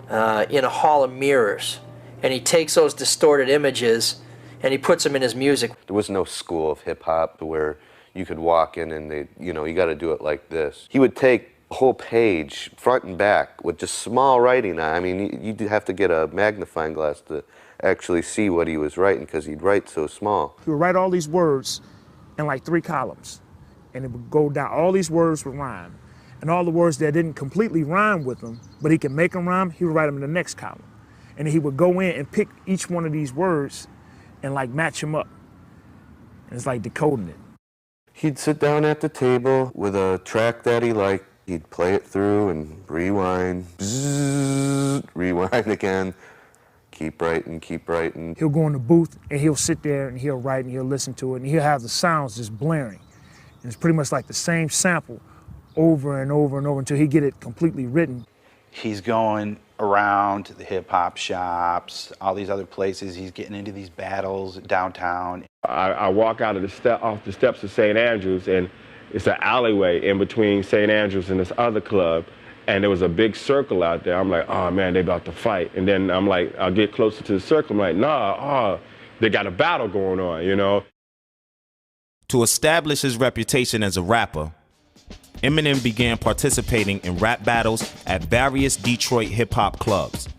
[SPEAKER 3] in a hall of mirrors, and he takes those distorted images and he puts them in his music.
[SPEAKER 10] There was no school of hip hop where you could walk in and you got to do it like this. He would take a whole page, front and back, with just small writing. I mean, you'd have to get a magnifying glass to actually see what he was writing, because he'd write so small.
[SPEAKER 11] He would write all these words in like 3 columns, and it would go down. All these words would rhyme, and all the words that didn't completely rhyme with them, but he could make them rhyme, he would write them in the next column. And then he would go in and pick each one of these words and like match them up. And it's like decoding it.
[SPEAKER 10] He'd sit down at the table with a track that he liked. He'd play it through and rewind, bzzz, rewind again. Keep writing, keep writing.
[SPEAKER 11] He'll go in the booth and he'll sit there and he'll write and he'll listen to it, and he'll have the sounds just blaring. And it's pretty much like the same sample over and over and over until he get it completely written.
[SPEAKER 12] He's going around to the hip hop shops, all these other places. He's getting into these battles downtown.
[SPEAKER 14] I walk out of off the steps of St. Andrews, and it's an alleyway in between St. Andrews and this other club. And there was a big circle out there. I'm like, oh man, they about to fight. And then I'm like, I'll get closer to the circle. I'm like, nah, they got a battle going on, you know?
[SPEAKER 1] To establish his reputation as a rapper, Eminem began participating in rap battles at various Detroit hip-hop clubs.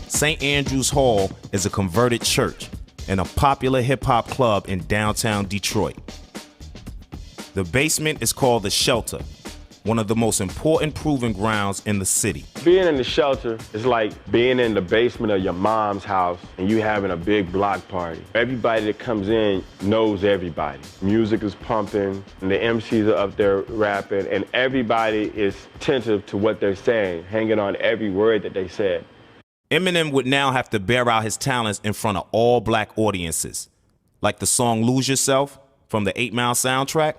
[SPEAKER 1] St. Andrews Hall is a converted church and a popular hip-hop club in downtown Detroit. The basement is called The Shelter, one of the most important proving grounds in the city.
[SPEAKER 14] Being in the Shelter is like being in the basement of your mom's house and you having a big block party. Everybody that comes in knows everybody. Music is pumping, and the MCs are up there rapping, and everybody is attentive to what they're saying, hanging on every word that they said.
[SPEAKER 1] Eminem would now have to bear out his talents in front of all black audiences. Like the song Lose Yourself from the 8 Mile soundtrack,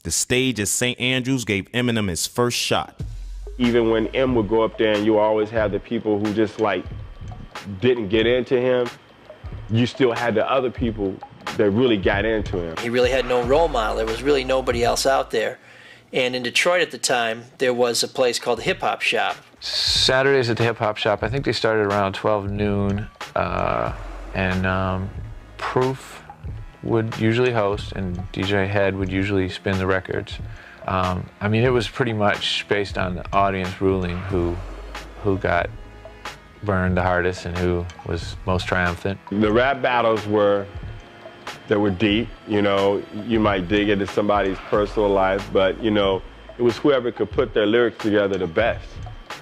[SPEAKER 1] the stage at St. Andrews gave Eminem his first shot.
[SPEAKER 14] Even when M would go up there and you always have the people who just like didn't get into him, you still had the other people that really got into him.
[SPEAKER 3] He really had no role model. There was really nobody else out there. And in Detroit at the time, there was a place called the Hip Hop Shop.
[SPEAKER 17] Saturdays at the Hip Hop Shop, I think they started around 12 noon, and Proof would usually host, and DJ Head would usually spin the records. I mean, it was pretty much based on the audience ruling who got burned the hardest and who was most triumphant.
[SPEAKER 14] The rap battles were deep, you know. You might dig into somebody's personal life, but, you know, It was whoever could put their lyrics together the best.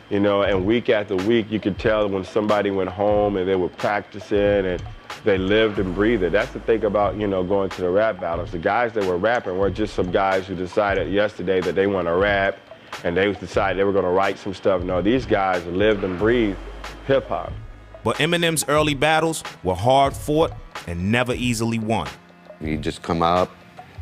[SPEAKER 14] You know, and week after week, you could tell when somebody went home and they were practicing and they lived and breathed it. That's the thing about, you know, going to the rap battles. The guys that were rapping were just some guys who decided yesterday that they want to rap and they decided they were going to write some stuff. No, these guys lived and breathed hip-hop.
[SPEAKER 1] But Eminem's early battles were hard fought and never easily won.
[SPEAKER 10] He'd just come out,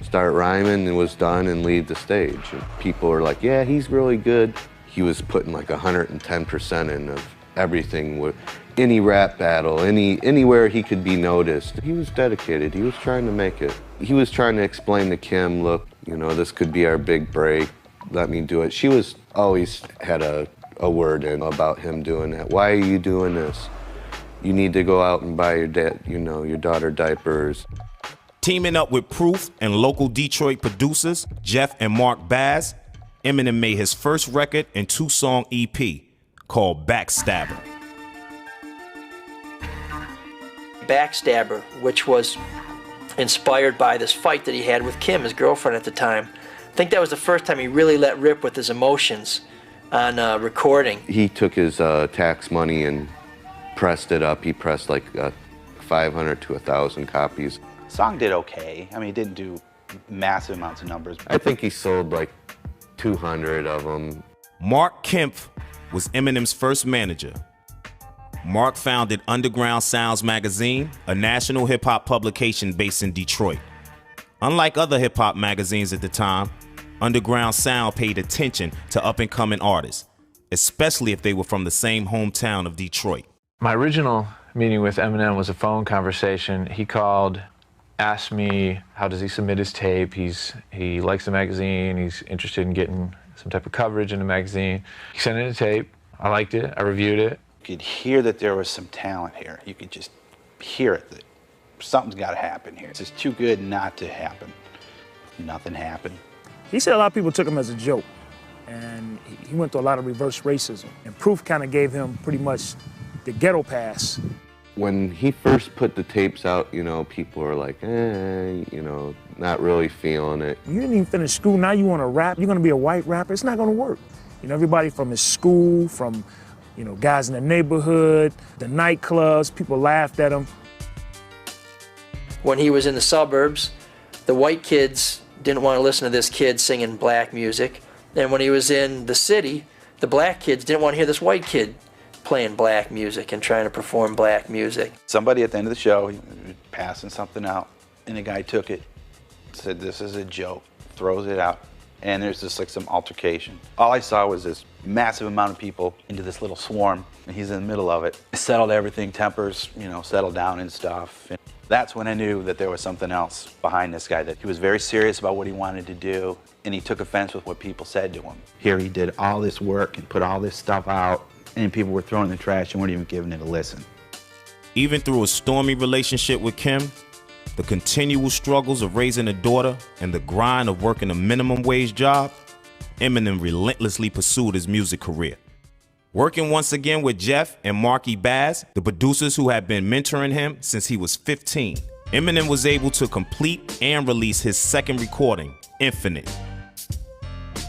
[SPEAKER 10] start rhyming, and was done and leave the stage. And people were like, yeah, he's really good. He was putting like 110% in of everything. With any rap battle, anywhere he could be noticed. He was dedicated. He was trying to make it. He was trying to explain to Kim, look, you know, this could be our big break. Let me do it. She was always had a word in about him doing that. Why are you doing this? You need to go out and buy your your daughter diapers.
[SPEAKER 1] Teaming up with Proof and local Detroit producers, Jeff and Mark Baz, Eminem made his first record and 2-song EP called Backstabber.
[SPEAKER 3] Backstabber, which was inspired by this fight that he had with Kim, his girlfriend at the time. I think that was the first time he really let rip with his emotions on recording.
[SPEAKER 10] He took his tax money and pressed it up. He pressed like 500 to 1,000 copies.
[SPEAKER 12] Song did okay. I mean, it didn't do massive amounts of numbers.
[SPEAKER 10] I think he sold like 200 of them.
[SPEAKER 1] Mark Kempf was Eminem's first manager. Mark founded Underground Sounds magazine, a national hip-hop publication based in Detroit. Unlike other hip-hop magazines at the time, Underground Sound paid attention to up-and-coming artists, especially if they were from the same hometown of Detroit.
[SPEAKER 17] My original meeting with Eminem was a phone conversation. He called, asked me how does he submit his tape. He likes the magazine. He's interested in getting some type of coverage in the magazine. He sent in a tape. I liked it. I reviewed it.
[SPEAKER 12] You could hear that there was some talent here. You could just hear it, that something's got to happen here. It's just too good not to happen. Nothing happened.
[SPEAKER 11] He said a lot of people took him as a joke, and he went through a lot of reverse racism. And Proof kind of gave him pretty much the ghetto pass.
[SPEAKER 10] When he first put the tapes out, you know, people were like, not really feeling it.
[SPEAKER 11] You didn't even finish school, now you want to rap, you're going to be a white rapper, it's not going to work. You know, everybody from his school, from, you know, guys in the neighborhood, the nightclubs, people laughed at him.
[SPEAKER 3] When he was in the suburbs, the white kids didn't want to listen to this kid singing black music. And when he was in the city, the black kids didn't want to hear this white kid playing black music and trying to perform black music.
[SPEAKER 12] Somebody at the end of the show, he was passing something out, and the guy took it, said, this is a joke, throws it out, and there's just like some altercation. All I saw was this massive amount of people into this little swarm, and he's in the middle of it. It settled everything, tempers, settled down and stuff. And that's when I knew that there was something else behind this guy, that he was very serious about what he wanted to do, and he took offense with what people said to him. Here he did all this work and put all this stuff out, and people were throwing the trash and weren't even giving it a listen.
[SPEAKER 1] Even through a stormy relationship with Kim, the continual struggles of raising a daughter, and the grind of working a minimum wage job, Eminem relentlessly pursued his music career. Working once again with Jeff and Marky Baz, the producers who had been mentoring him since he was 15, Eminem was able to complete and release his second recording, Infinite.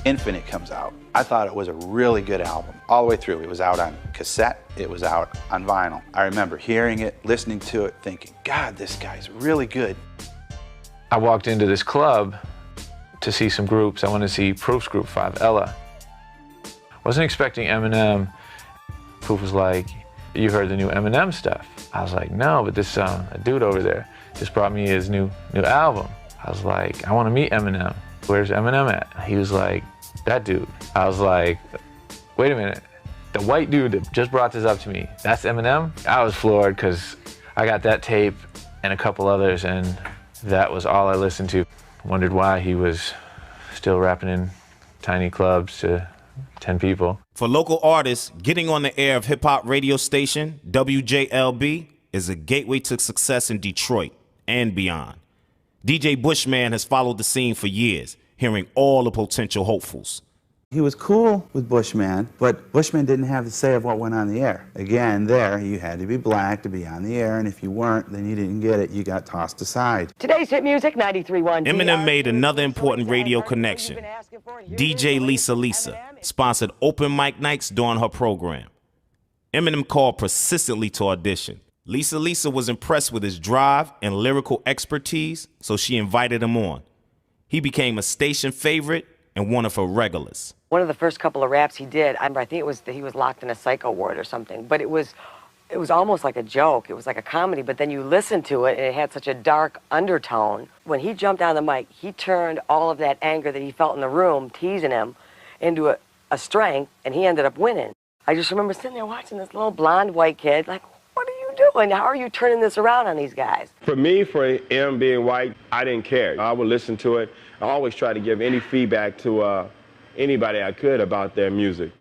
[SPEAKER 12] Infinite comes out. I thought it was a really good album all the way through. It was out on cassette, it was out on vinyl. I remember hearing it, listening to it, thinking, God, this guy's really good.
[SPEAKER 17] I walked into this club to see some groups. I wanted to see Proof's group, 5 Ella. Wasn't expecting Eminem. Proof was like, you heard the new Eminem stuff? I was like, no, but this a dude over there just brought me his new album. I was like, I want to meet Eminem. Where's Eminem at? He was like, that dude. I was like, wait a minute. The white dude that just brought this up to me, that's Eminem? I was floored because I got that tape and a couple others, and that was all I listened to. Wondered why he was still rapping in tiny clubs to 10 people.
[SPEAKER 1] For local artists, getting on the air of hip-hop radio station WJLB is a gateway to success in Detroit and beyond. DJ Bushman has followed the scene for years, hearing all the potential hopefuls.
[SPEAKER 12] He was cool with Bushman, but Bushman didn't have the say of what went on the air. Again, there, you had to be black to be on the air, and if you weren't, then you didn't get it. You got tossed aside.
[SPEAKER 18] Today's hit music, 93.1.
[SPEAKER 1] Eminem made another important radio connection. DJ Lisa sponsored open mic nights during her program. Eminem called persistently to audition. Lisa was impressed with his drive and lyrical expertise, so she invited him on. He became a station favorite and one of her regulars.
[SPEAKER 18] One of the first couple of raps he did, I think it was that he was locked in a psycho ward or something, but it was almost like a joke. It was like a comedy, but then you listened to it and it had such a dark undertone. When he jumped on the mic, he turned all of that anger that he felt in the room, teasing him, into a strength, and he ended up winning. I just remember sitting there watching this little blonde white kid, like, what are you doing? How are you turning this around on these guys?
[SPEAKER 14] For me, for him being white, I didn't care. I would listen to it. I always try to give any feedback to anybody I could about their music.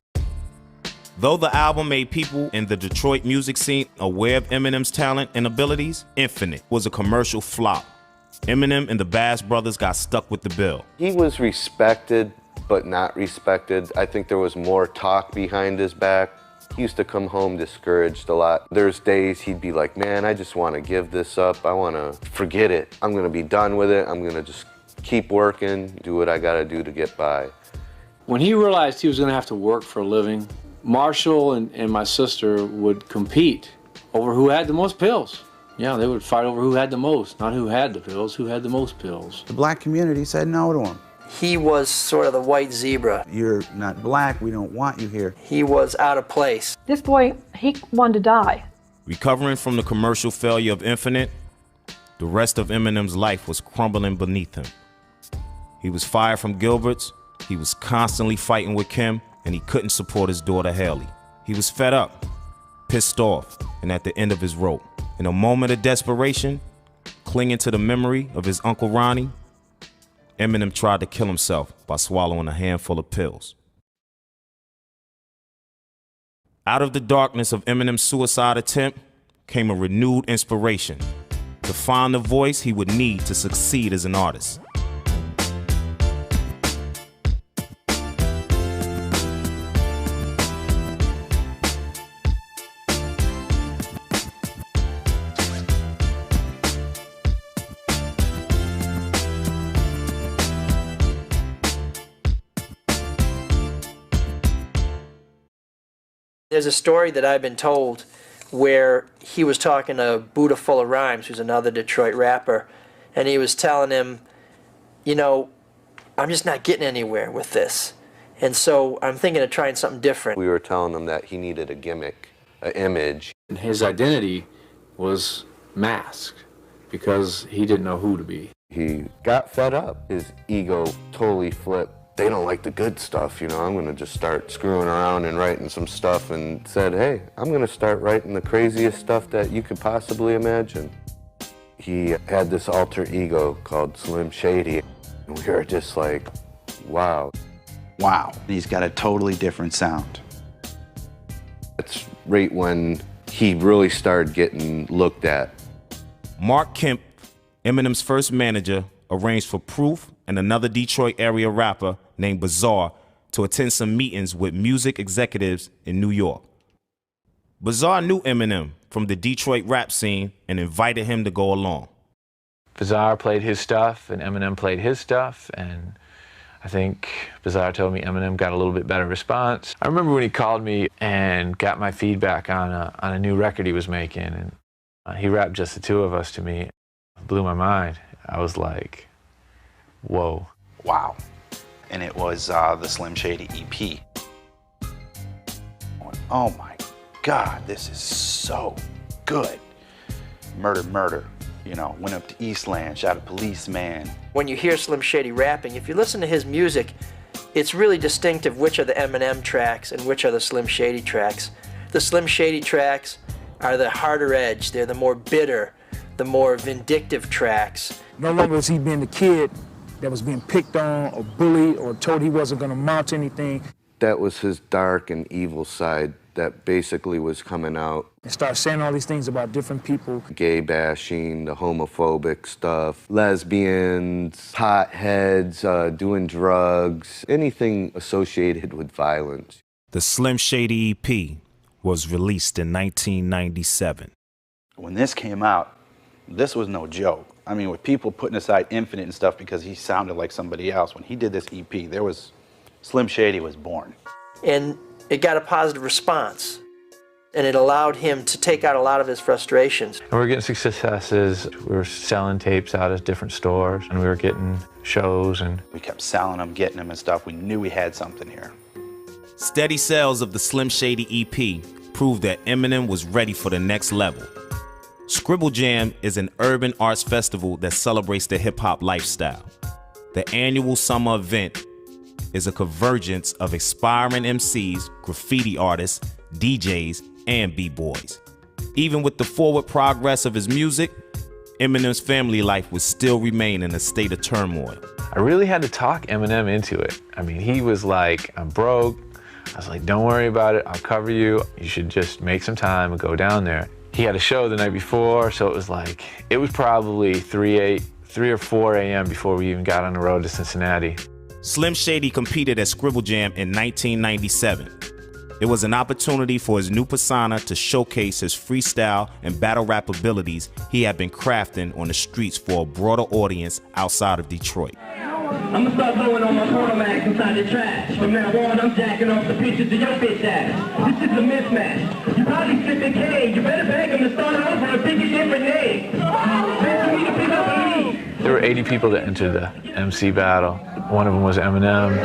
[SPEAKER 1] Though the album made people in the Detroit music scene aware of Eminem's talent and abilities, Infinite was a commercial flop. Eminem and the Bass Brothers got stuck with the bill.
[SPEAKER 10] He was respected, but not respected. I think there was more talk behind his back. He used to come home discouraged a lot. There's days he'd be like, man, I just want to give this up. I want to forget it. I'm going to be done with it. I'm going to just keep working, do what I got to do to get by.
[SPEAKER 5] When he realized he was going to have to work for a living, Marshall and my sister would compete over who had the most pills. Yeah, they would fight over who had the most, not who had the pills, who had the most pills.
[SPEAKER 12] The black community said no to him.
[SPEAKER 3] He was sort of the white zebra.
[SPEAKER 12] You're not black, we don't want you here.
[SPEAKER 3] He was out of place.
[SPEAKER 2] This boy, he wanted to die.
[SPEAKER 1] Recovering from the commercial failure of Infinite, the rest of Eminem's life was crumbling beneath him. He was fired from Gilbert's, he was constantly fighting with Kim, and he couldn't support his daughter Haley. He was fed up, pissed off, and at the end of his rope. In a moment of desperation, clinging to the memory of his Uncle Ronnie, Eminem tried to kill himself by swallowing a handful of pills. Out of the darkness of Eminem's suicide attempt came a renewed inspiration to find the voice he would need to succeed as an artist.
[SPEAKER 3] There's a story that I've been told where he was talking to Buddha Full of Rhymes, who's another Detroit rapper, and he was telling him, you know, I'm just not getting anywhere with this. And so I'm thinking of trying something different.
[SPEAKER 10] We were telling him that he needed a gimmick, an image.
[SPEAKER 5] And his identity was masked because he didn't know who to be.
[SPEAKER 10] He got fed up. His ego totally flipped. They don't like the good stuff, you know, I'm gonna just start screwing around and writing some stuff, and said, hey, I'm gonna start writing the craziest stuff that you could possibly imagine. He had this alter ego called Slim Shady, and we were just like, wow.
[SPEAKER 12] Wow, he's got a totally different sound.
[SPEAKER 10] That's right when he really started getting looked at.
[SPEAKER 1] Mark Kemp, Eminem's first manager, arranged for Proof and another Detroit area rapper named Bizarre to attend some meetings with music executives in New York. Bizarre knew Eminem from the Detroit rap scene and invited him to go along.
[SPEAKER 17] Bizarre played his stuff and Eminem played his stuff, and I think Bizarre told me Eminem got a little bit better response. I remember when he called me and got my feedback on a new record he was making, and he rapped Just the Two of Us to me. It blew my mind. I was like, whoa.
[SPEAKER 12] Wow. And it was the Slim Shady EP. Oh my God, this is so good. Murder, murder. You know, went up to Eastland, shot a policeman.
[SPEAKER 3] When you hear Slim Shady rapping, if you listen to his music, it's really distinctive which are the Eminem tracks and which are the Slim Shady tracks. The Slim Shady tracks are the harder edge. They're the more bitter, the more vindictive tracks.
[SPEAKER 11] No longer was he being the kid that was being picked on or bullied or told he wasn't going to amount to anything.
[SPEAKER 10] That was his dark and evil side that basically was coming out.
[SPEAKER 11] And start saying all these things about different people.
[SPEAKER 10] Gay bashing, the homophobic stuff, lesbians, potheads, doing drugs, anything associated with violence.
[SPEAKER 1] The Slim Shady EP was released in 1997.
[SPEAKER 12] When this came out, this was no joke. I mean, with people putting aside Infinite and stuff because he sounded like somebody else, when he did this EP, Slim Shady was born.
[SPEAKER 3] And it got a positive response. And it allowed him to take out a lot of his frustrations.
[SPEAKER 17] And we were getting successes. We were selling tapes out of different stores, and we were getting shows. And
[SPEAKER 12] we kept selling them, getting them and stuff. We knew we had something here.
[SPEAKER 1] Steady sales of the Slim Shady EP proved that Eminem was ready for the next level. Scribble Jam is an urban arts festival that celebrates the hip-hop lifestyle. The annual summer event is a convergence of aspiring MCs, graffiti artists, DJs, and B-boys. Even with the forward progress of his music, Eminem's family life would still remain in a state of turmoil.
[SPEAKER 17] I really had to talk Eminem into it. I mean, he was like, I'm broke. I was like, don't worry about it, I'll cover you. You should just make some time and go down there. He had a show the night before, so it was probably 3 or 4 a.m. before we even got on the road to Cincinnati.
[SPEAKER 1] Slim Shady competed at Scribble Jam in 1997. It was an opportunity for his new persona to showcase his freestyle and battle rap abilities he had been crafting on the streets for a broader audience outside of Detroit.
[SPEAKER 19] I'm gonna start throwing on my porno mags inside the trash. From now on, I'm jacking off the pictures of your bitch ass. This is a mismatch. You probably sipping K. You better beg him to start over and pick a different name. Beg me to pick up a lead.
[SPEAKER 17] There were 80 people that entered the MC battle. One of them was Eminem.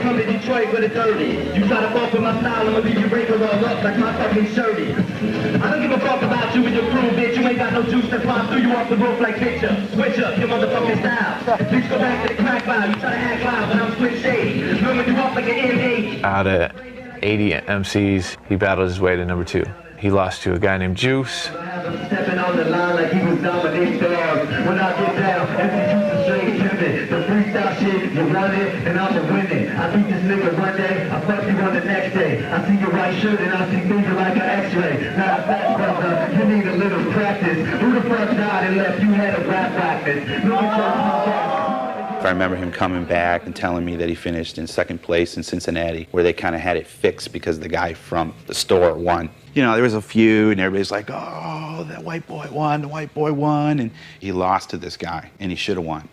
[SPEAKER 19] Come to Detroit with a 30. You try to fuck with my style, I'm gonna leave you breaker all up like my fucking shirty. I don't give a fuck about you and your crew, bitch. You ain't got no juice to pop through you off the roof like picture. Switch up your motherfucking style. Please go back to the crack vibe. You try to act loud, but I'm Slim Shady. Remember you up like an M8.
[SPEAKER 17] Out of 80 MCs, he battled his way to number 2. He lost to a guy named Juice.
[SPEAKER 19] Stepping on the line like he was dominating dogs. When I get down, every juice is straight pimpin'. The freestyle shit, you want it, and I'm a winning. I beat this nigga one day, I fuck you on the next day. I see your white shirt and I see things like an x-ray. Now that brother, you need a little practice. Who the fuck died and left you had a rap practice?
[SPEAKER 12] I remember him coming back and telling me that he finished in 2nd place in Cincinnati, where they kind of had it fixed because the guy from the store won. You know, there was a feud and everybody's like, oh, that white boy won, the white boy won. And he lost to this guy and he should have won.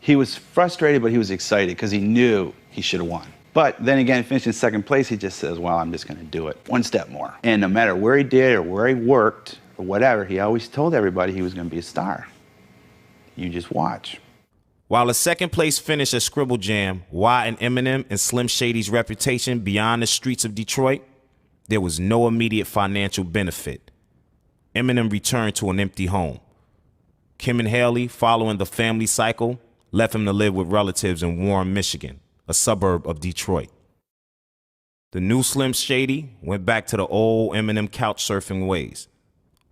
[SPEAKER 12] He was frustrated, but he was excited because he knew he should have won. But then again, finishing in 2nd place, he just says, well, I'm just going to do it one step more. And no matter where he did or where he worked or whatever, he always told everybody he was going to be a star. You just watch.
[SPEAKER 1] While a 2nd place finish at Scribble Jam widened Eminem and Slim Shady's reputation beyond the streets of Detroit, there was no immediate financial benefit. Eminem returned to an empty home. Kim and Haley, following the family cycle, left him to live with relatives in Warren, Michigan, a suburb of Detroit. The new Slim Shady went back to the old Eminem couch surfing ways,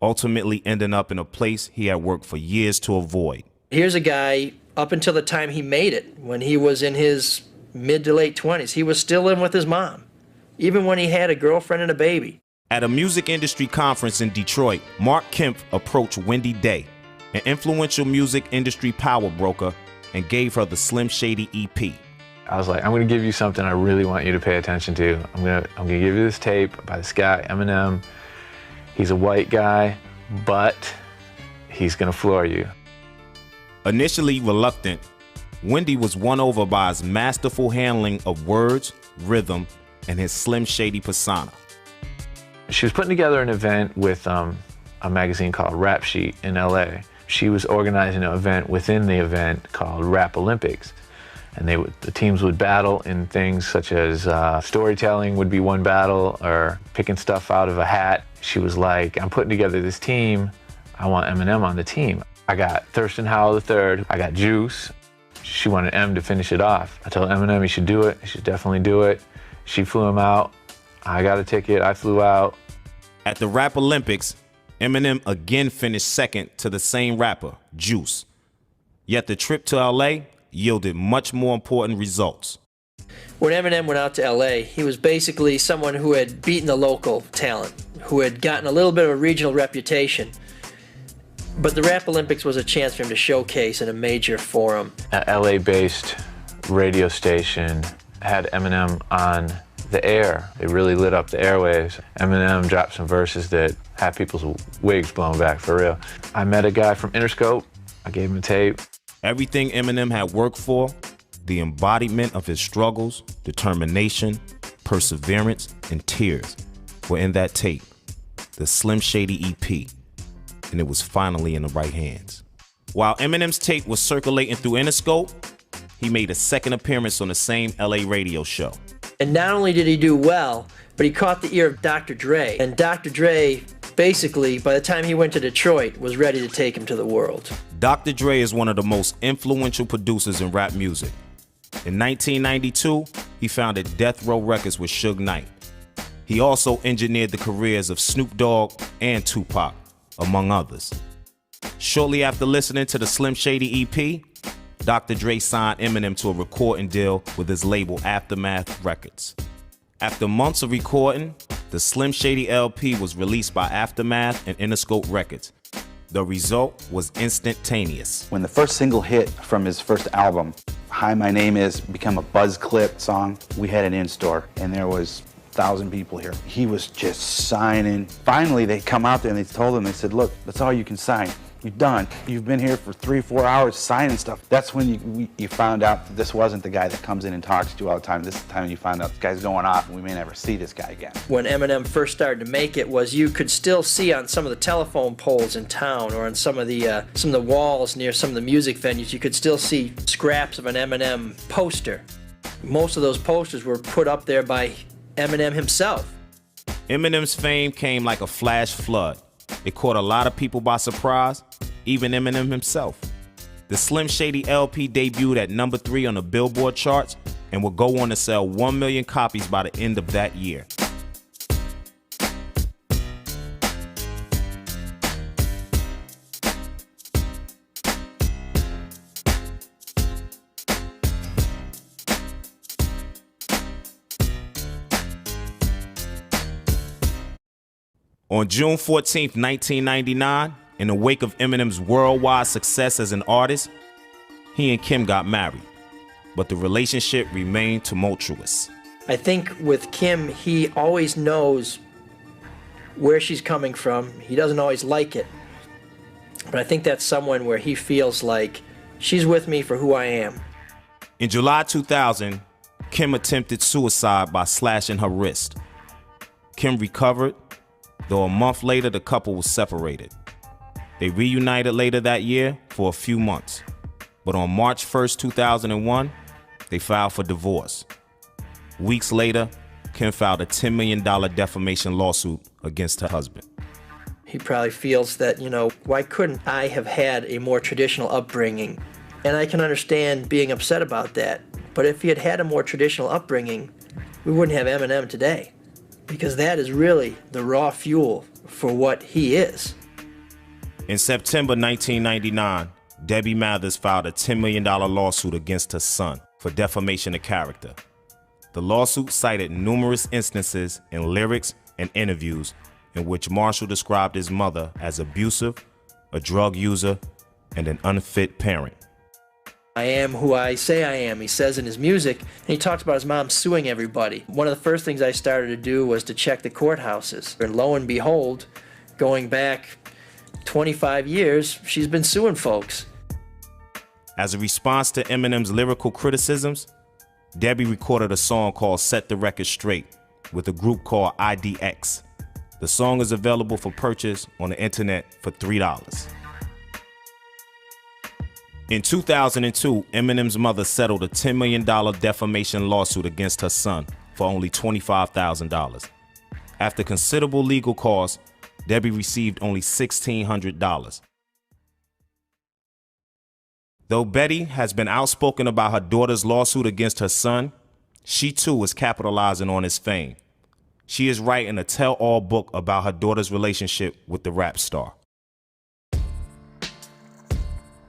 [SPEAKER 1] ultimately ending up in a place he had worked for years to avoid.
[SPEAKER 3] Here's a guy, up until the time he made it, when he was in his mid to late 20s, he was still living with his mom, even when he had a girlfriend and a baby.
[SPEAKER 1] At a music industry conference in Detroit, Mark Kemp approached Wendy Day, an influential music industry power broker, and gave her the Slim Shady EP.
[SPEAKER 17] I was like, I'm gonna give you something I really want you to pay attention to. I'm gonna give you this tape by this guy, Eminem. He's a white guy, but he's gonna floor you.
[SPEAKER 1] Initially reluctant, Wendy was won over by his masterful handling of words, rhythm, and his Slim Shady persona.
[SPEAKER 17] She was putting together an event with a magazine called Rap Sheet in LA. She was organizing an event within the event called Rap Olympics. And the teams would battle in things such as storytelling would be one battle, or picking stuff out of a hat. She was like, I'm putting together this team. I want Eminem on the team. I got Thurston Howell III, I got Juice. She wanted M to finish it off. I told Eminem he should do it, he should definitely do it. She flew him out, I got a ticket, I flew out.
[SPEAKER 1] At the Rap Olympics, Eminem again finished 2nd to the same rapper, Juice. Yet the trip to LA yielded much more important results.
[SPEAKER 3] When Eminem went out to LA, he was basically someone who had beaten the local talent, who had gotten a little bit of a regional reputation. But the Rap Olympics was a chance for him to showcase in a major forum.
[SPEAKER 17] An LA-based radio station had Eminem on the air. It really lit up the airwaves. Eminem dropped some verses that had people's wigs blown back for real. I met a guy from Interscope. I gave him a tape.
[SPEAKER 1] Everything Eminem had worked for, the embodiment of his struggles, determination, perseverance, and tears were in that tape, the Slim Shady EP, and it was finally in the right hands. While Eminem's tape was circulating through Interscope, he made a second appearance on the same LA radio show.
[SPEAKER 3] And not only did he do well, but he caught the ear of Dr. Dre. And Dr. Dre, basically, by the time he went to Detroit, was ready to take him to the world.
[SPEAKER 1] Dr. Dre is one of the most influential producers in rap music. In 1992, he founded Death Row Records with Suge Knight. He also engineered the careers of Snoop Dogg and Tupac, among others. Shortly after listening to the Slim Shady EP, Dr. Dre signed Eminem to a recording deal with his label Aftermath Records. After months of recording, the Slim Shady LP was released by Aftermath and Interscope Records. The result was instantaneous.
[SPEAKER 12] When the first single hit from his first album, Hi, My Name Is, became a buzz clip song, we had an in-store, and there was 1,000 people here. He was just signing. Finally, they come out there and they told him, they said, look, that's all you can sign. You're done. You've been here for 3-4 hours signing stuff. That's when you found out that this wasn't the guy that comes in and talks to you all the time. This is the time you found out this guy's going off and we may never see this guy again.
[SPEAKER 3] When Eminem first started to make it, was you could still see on some of the telephone poles in town or on some of the walls near some of the music venues, you could still see scraps of an Eminem poster. Most of those posters were put up there by Eminem himself.
[SPEAKER 1] Eminem's fame came like a flash flood. It caught a lot of people by surprise, even Eminem himself. The Slim Shady LP debuted at number 3 on the Billboard charts and would go on to sell 1 million copies by the end of that year. On June 14, 1999, in the wake of Eminem's worldwide success as an artist, he and Kim got married, but the relationship remained tumultuous.
[SPEAKER 3] I think with Kim, he always knows where she's coming from. He doesn't always like it, but I think that's someone where he feels like she's with me for who I am.
[SPEAKER 1] In July 2000, Kim attempted suicide by slashing her wrist. Kim recovered, though a month later the couple was separated. They reunited later that year for a few months, but on March 1st, 2001, they filed for divorce. Weeks later, Kim filed a $10 million defamation lawsuit against her husband.
[SPEAKER 3] He probably feels that, why couldn't I have had a more traditional upbringing? And I can understand being upset about that, but if he had had a more traditional upbringing, we wouldn't have Eminem today. Because that is really the raw fuel for what he is.
[SPEAKER 1] In September 1999, Debbie Mathers filed a $10 million lawsuit against her son for defamation of character. The lawsuit cited numerous instances in lyrics and interviews in which Marshall described his mother as abusive, a drug user, and an unfit parent.
[SPEAKER 3] I am who I say I am, he says in his music, and he talks about his mom suing everybody. One of the first things I started to do was to check the courthouses. And lo and behold, going back 25 years, she's been suing folks.
[SPEAKER 1] As a response to Eminem's lyrical criticisms, Debbie recorded a song called Set the Record Straight with a group called IDX. The song is available for purchase on the internet for $3. In 2002, Eminem's mother settled a $10 million defamation lawsuit against her son for only $25,000. After considerable legal costs, Debbie received only $1,600. Though Betty has been outspoken about her daughter's lawsuit against her son, she too is capitalizing on his fame. She is writing a tell-all book about her daughter's relationship with the rap star.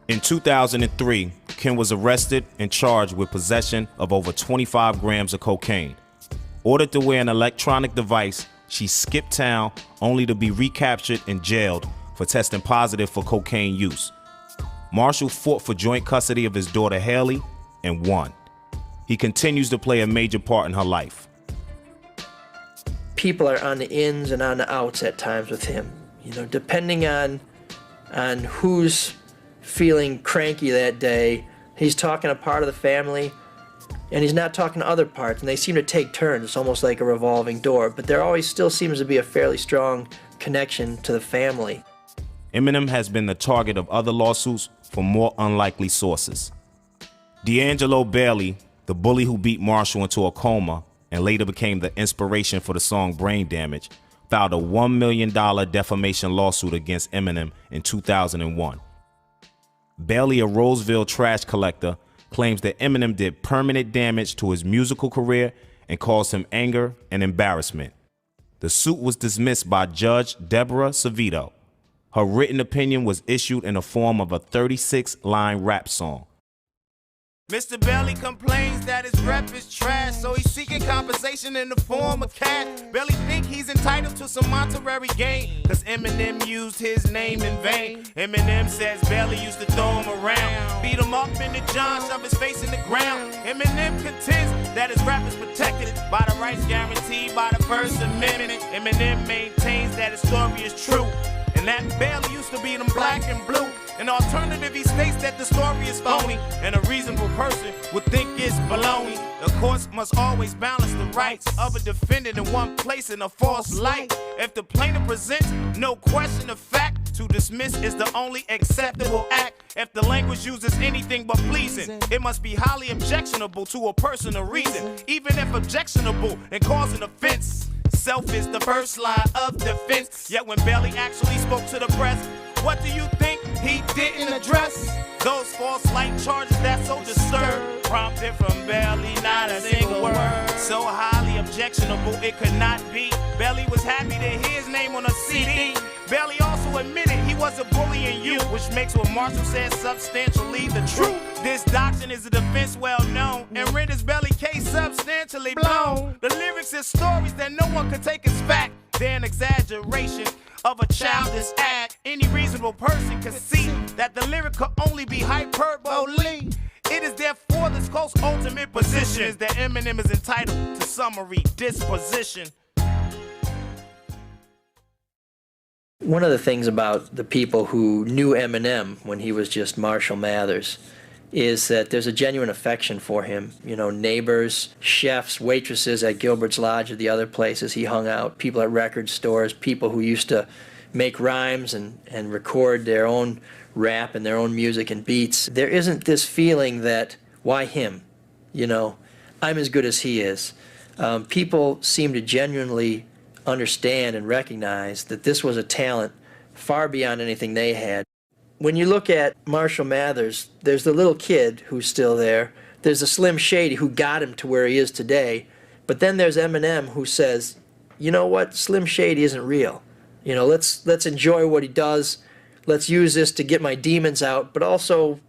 [SPEAKER 1] In 2003, Kim was arrested and charged with possession of over 25 grams of cocaine. Ordered to wear an electronic device, she skipped town only to be recaptured and jailed for testing positive for cocaine use. Marshall fought for joint custody of his daughter Haley and won. He continues to play a major part in her life.
[SPEAKER 3] People are on the ins and on the outs at times with him. You know, depending on who's feeling cranky that day, he's talking a part of the family, and he's not talking to other parts, and they seem to take turns. It's almost like a revolving door, but there always still seems to be a fairly strong connection to the family.
[SPEAKER 1] Eminem has been the target of other lawsuits from more unlikely sources. D'Angelo Bailey, the bully who beat Marshall into a coma and later became the inspiration for the song Brain Damage, filed a $1 million defamation lawsuit against Eminem in 2001. Bailey, a Roseville trash collector, claims that Eminem did permanent damage to his musical career and caused him anger and embarrassment. The suit was dismissed by Judge Deborah Savito. Her written opinion was issued in the form of a 36-line rap song.
[SPEAKER 20] Mr. Bailey complains that his rep is trash, so he's seeking compensation in the form of cash. Bailey think he's entitled to some monetary gain, cause Eminem used his name in vain. Eminem says Bailey used to throw him around, beat him up in the John, shove his face in the ground. Eminem contends that his rap is protected by the rights guaranteed by the First Amendment. Eminem maintains that his story is true, and that Bailey used to beat him black and blue. An alternative, he states that the story is phony, and a reasonable person would think it's baloney. The courts must always balance the rights of a defendant in one place in a false light. If the plaintiff presents no question of fact, to dismiss is the only acceptable act. If the language uses anything but pleasing, it must be highly objectionable to a person of reason. Even if objectionable and cause an offense, self is the first line of defense. Yet when Bailey actually spoke to the press, what do you think he didn't address? Those false light charges that so disturb, prompted from Bailey, not a single word. So highly objectionable it could not be. Bailey was happy to hear his name on a CD. Bailey also admitted he was a bully in youth, which makes what Marshall said substantially the truth. This doctrine is a defense well known and renders Bailey case substantially blown. The lyrics are stories that no one could take as fact. They're an exaggeration of a childish act. Any reasonable person can see that the lyric could only be hyperbole. It is therefore this court's ultimate position is that Eminem is entitled to summary disposition.
[SPEAKER 3] One of the things about the people who knew Eminem when he was just Marshall Mathers is that there's a genuine affection for him. You know, neighbors, chefs, waitresses at Gilbert's Lodge or the other places he hung out, people at record stores, people who used to make rhymes and record their own rap and their own music and beats. There isn't this feeling that, why him? You know, I'm as good as he is. People seem to genuinely understand and recognize that this was a talent far beyond anything they had. When you look at Marshall Mathers, there's the little kid who's still there. There's the Slim Shady who got him to where he is today. But then there's Eminem who says, you know what, Slim Shady isn't real. You know, let's enjoy what he does. Let's use this to get my demons out, but also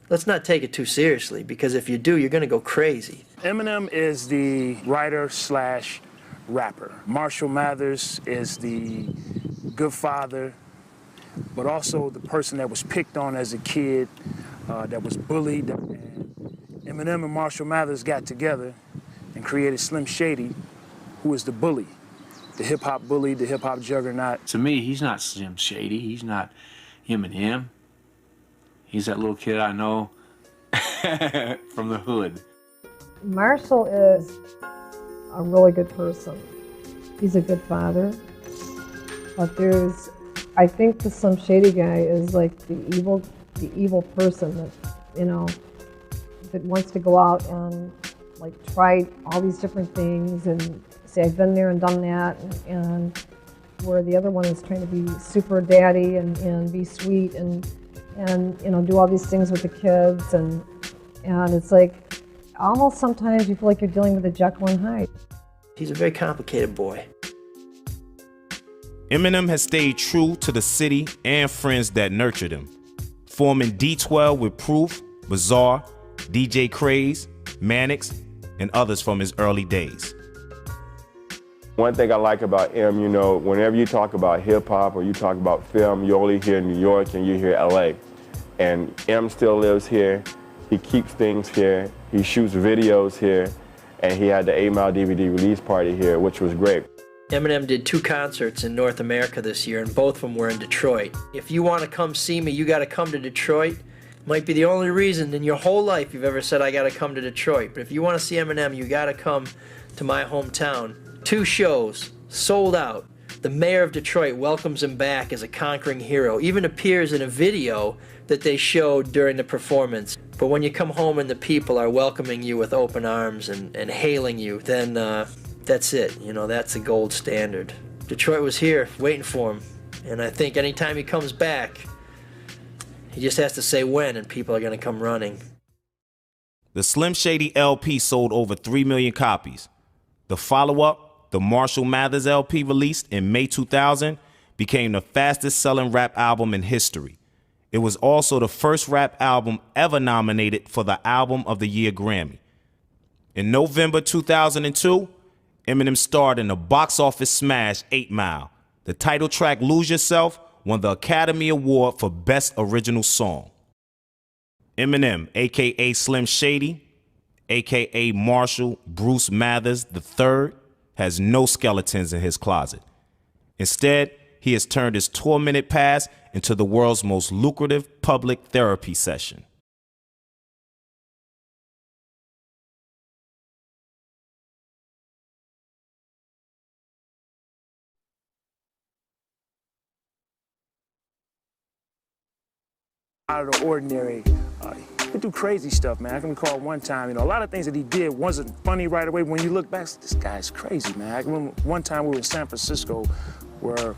[SPEAKER 3] let's not take it too seriously, because if you do, you're going to go crazy.
[SPEAKER 11] Eminem is the writer/rapper. Marshall Mathers is the good father, but also the person that was picked on as a kid, that was bullied. And Eminem and Marshall Mathers got together and created Slim Shady, who is the bully, the hip-hop bully, the hip-hop juggernaut.
[SPEAKER 21] To me, he's not Slim Shady. He's not Eminem. He's that little kid I know from the hood.
[SPEAKER 4] Marshall is a really good person. He's a good father. But I think the Slim Shady guy is like the evil person that, you know, that wants to go out and like try all these different things and say, I've been there and done that, and where the other one is trying to be super daddy and be sweet and you know, do all these things with the kids, and it's like almost sometimes you feel like you're dealing with a Jekyll and Hyde.
[SPEAKER 3] He's a very complicated boy.
[SPEAKER 1] Eminem has stayed true to the city and friends that nurtured him, forming D12 with Proof, Bizarre, DJ Craze, Mannix, and others from his early days.
[SPEAKER 14] One thing I like about M, you know, whenever you talk about hip hop or you talk about film, you only hear New York and you hear LA. And M still lives here. He keeps things here. He shoots videos here. And he had the 8 Mile DVD release party here, which was great.
[SPEAKER 3] Eminem did 2 concerts in North America this year, and both of them were in Detroit. If you want to come see me, you got to come to Detroit. Might be the only reason in your whole life you've ever said, I got to come to Detroit. But if you want to see Eminem, you got to come to my hometown. 2 shows, sold out. The mayor of Detroit welcomes him back as a conquering hero, even appears in a video that they showed during the performance. But when you come home and the people are welcoming you with open arms and hailing you, then that's it. You know, that's the gold standard. Detroit was here waiting for him. And I think anytime he comes back, he just has to say when and people are going to come running.
[SPEAKER 1] The Slim Shady LP sold over 3 million copies. The follow-up, the Marshall Mathers LP released in May 2000, became the fastest selling rap album in history. It was also the first rap album ever nominated for the Album of the Year Grammy. In November 2002, Eminem starred in the box office smash 8 Mile. The title track Lose Yourself won the Academy Award for Best Original Song. Eminem, aka Slim Shady, aka Marshall Bruce Mathers III, has no skeletons in his closet. Instead, he has turned his tormented past into the world's most lucrative public therapy session.
[SPEAKER 11] Out of the ordinary. He could do crazy stuff, man. I can recall one time, you know, a lot of things that he did wasn't funny right away. When you look back, this guy's crazy, man. I can remember one time we were in San Francisco where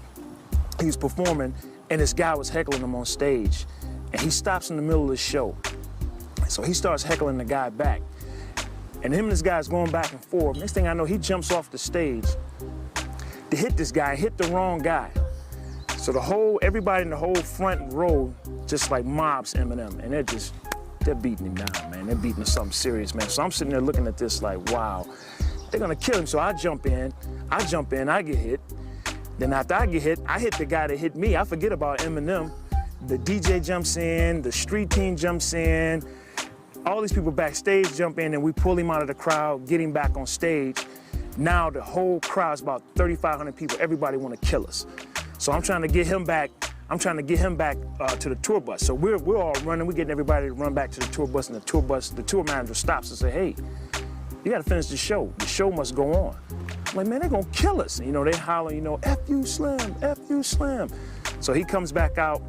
[SPEAKER 11] he was performing and this guy was heckling him on stage. And he stops in the middle of the show. So he starts heckling the guy back. And him and this guy's going back and forth. Next thing I know, he jumps off the stage to hit this guy, hit the wrong guy. So everybody in the whole front row just like mobs Eminem, and they're beating him down, man. They're beating him something serious, man. So I'm sitting there looking at this like, wow, they're gonna kill him. So I jump in, I get hit. Then after I get hit, I hit the guy that hit me. I forget about Eminem. The DJ jumps in, the street team jumps in, all these people backstage jump in, and we pull him out of the crowd, get him back on stage. Now the whole crowd's about 3,500 people. Everybody wanna kill us. So I'm trying to get him back. I'm trying to get him back to the tour bus. So we're all running. We're getting everybody to run back to the tour bus, and the tour manager stops and says, hey, you got to finish the show. The show must go on. I'm like, man, they're going to kill us. And, you know, they holler, you know, F you, Slim, F you, Slim. So he comes back out,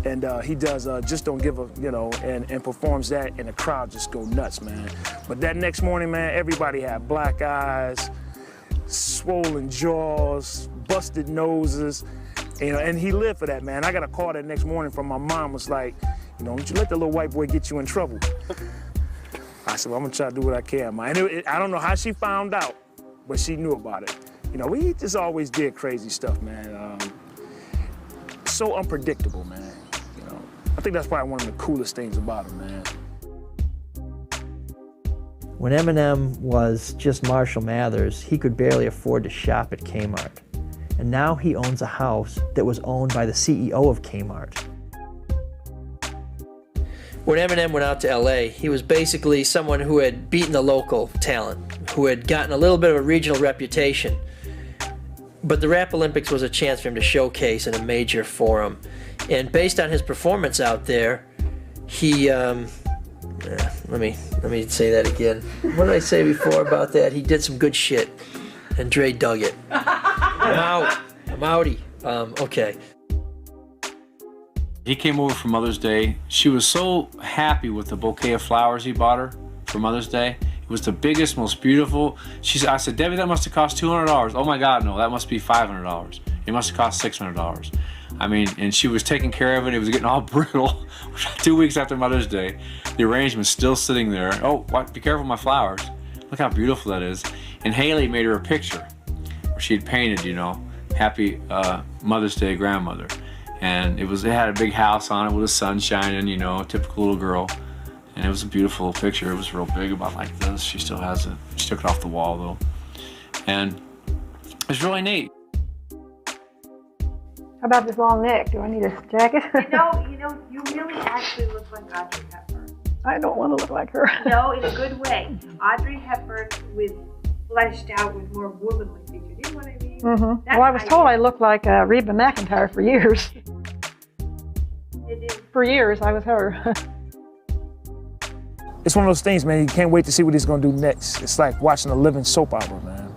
[SPEAKER 11] and he does Just Don't Give a, you know, and performs that, and the crowd just go nuts, man. But that next morning, man, everybody had black eyes, swollen jaws, busted noses. You know, and he lived for that, man. I got a call that next morning from my mom, was like, you know, don't you let the little white boy get you in trouble. I said, well, I'm gonna try to do what I can, man. And I don't know how she found out, but she knew about it. You know, we just always did crazy stuff, man. So unpredictable, man. You know, I think that's probably one of the coolest things about him, man.
[SPEAKER 9] When Eminem was just Marshall Mathers, he could barely afford to shop at Kmart. And now he owns a house that was owned by the CEO of Kmart.
[SPEAKER 3] When Eminem went out to LA, he was basically someone who had beaten the local talent, who had gotten a little bit of a regional reputation. But the Rap Olympics was a chance for him to showcase in a major forum. And based on his performance out there, he, let me say that again. What did I say before about that? He did some good shit, and Dre dug it. I'm out. I'm outie. Okay.
[SPEAKER 21] He came over for Mother's Day. She was so happy with the bouquet of flowers he bought her for Mother's Day. It was the biggest, most beautiful. I said, Debbie, that must have cost $200. Oh my God, no, that must be $500. It must have cost $600. I mean, and she was taking care of it. It was getting all brittle. 2 weeks after Mother's Day, the arrangement's still sitting there. Oh, be careful with my flowers. Look how beautiful that is. And Haley made her a picture where she'd painted, you know, Happy Mother's Day, grandmother. And it had a big house on it with the sun shining, you know, typical little girl. And it was a beautiful picture. It was real big, about like this. She still has it. She took it off the wall though. And it was really neat.
[SPEAKER 2] How about this long neck? Do I need a jacket?
[SPEAKER 7] You really actually look like Audrey Hepburn.
[SPEAKER 2] I don't want to look like her.
[SPEAKER 7] No, in a good way. Audrey Hepburn with fleshed out with more womanly features. You know what I mean?
[SPEAKER 2] Mm-hmm.
[SPEAKER 7] That's
[SPEAKER 2] Well, I was told I looked like Reba McEntire for years.
[SPEAKER 7] It is.
[SPEAKER 2] For years, I was her.
[SPEAKER 11] It's one of those things, man, you can't wait to see what he's gonna do next. It's like watching a living soap opera, man.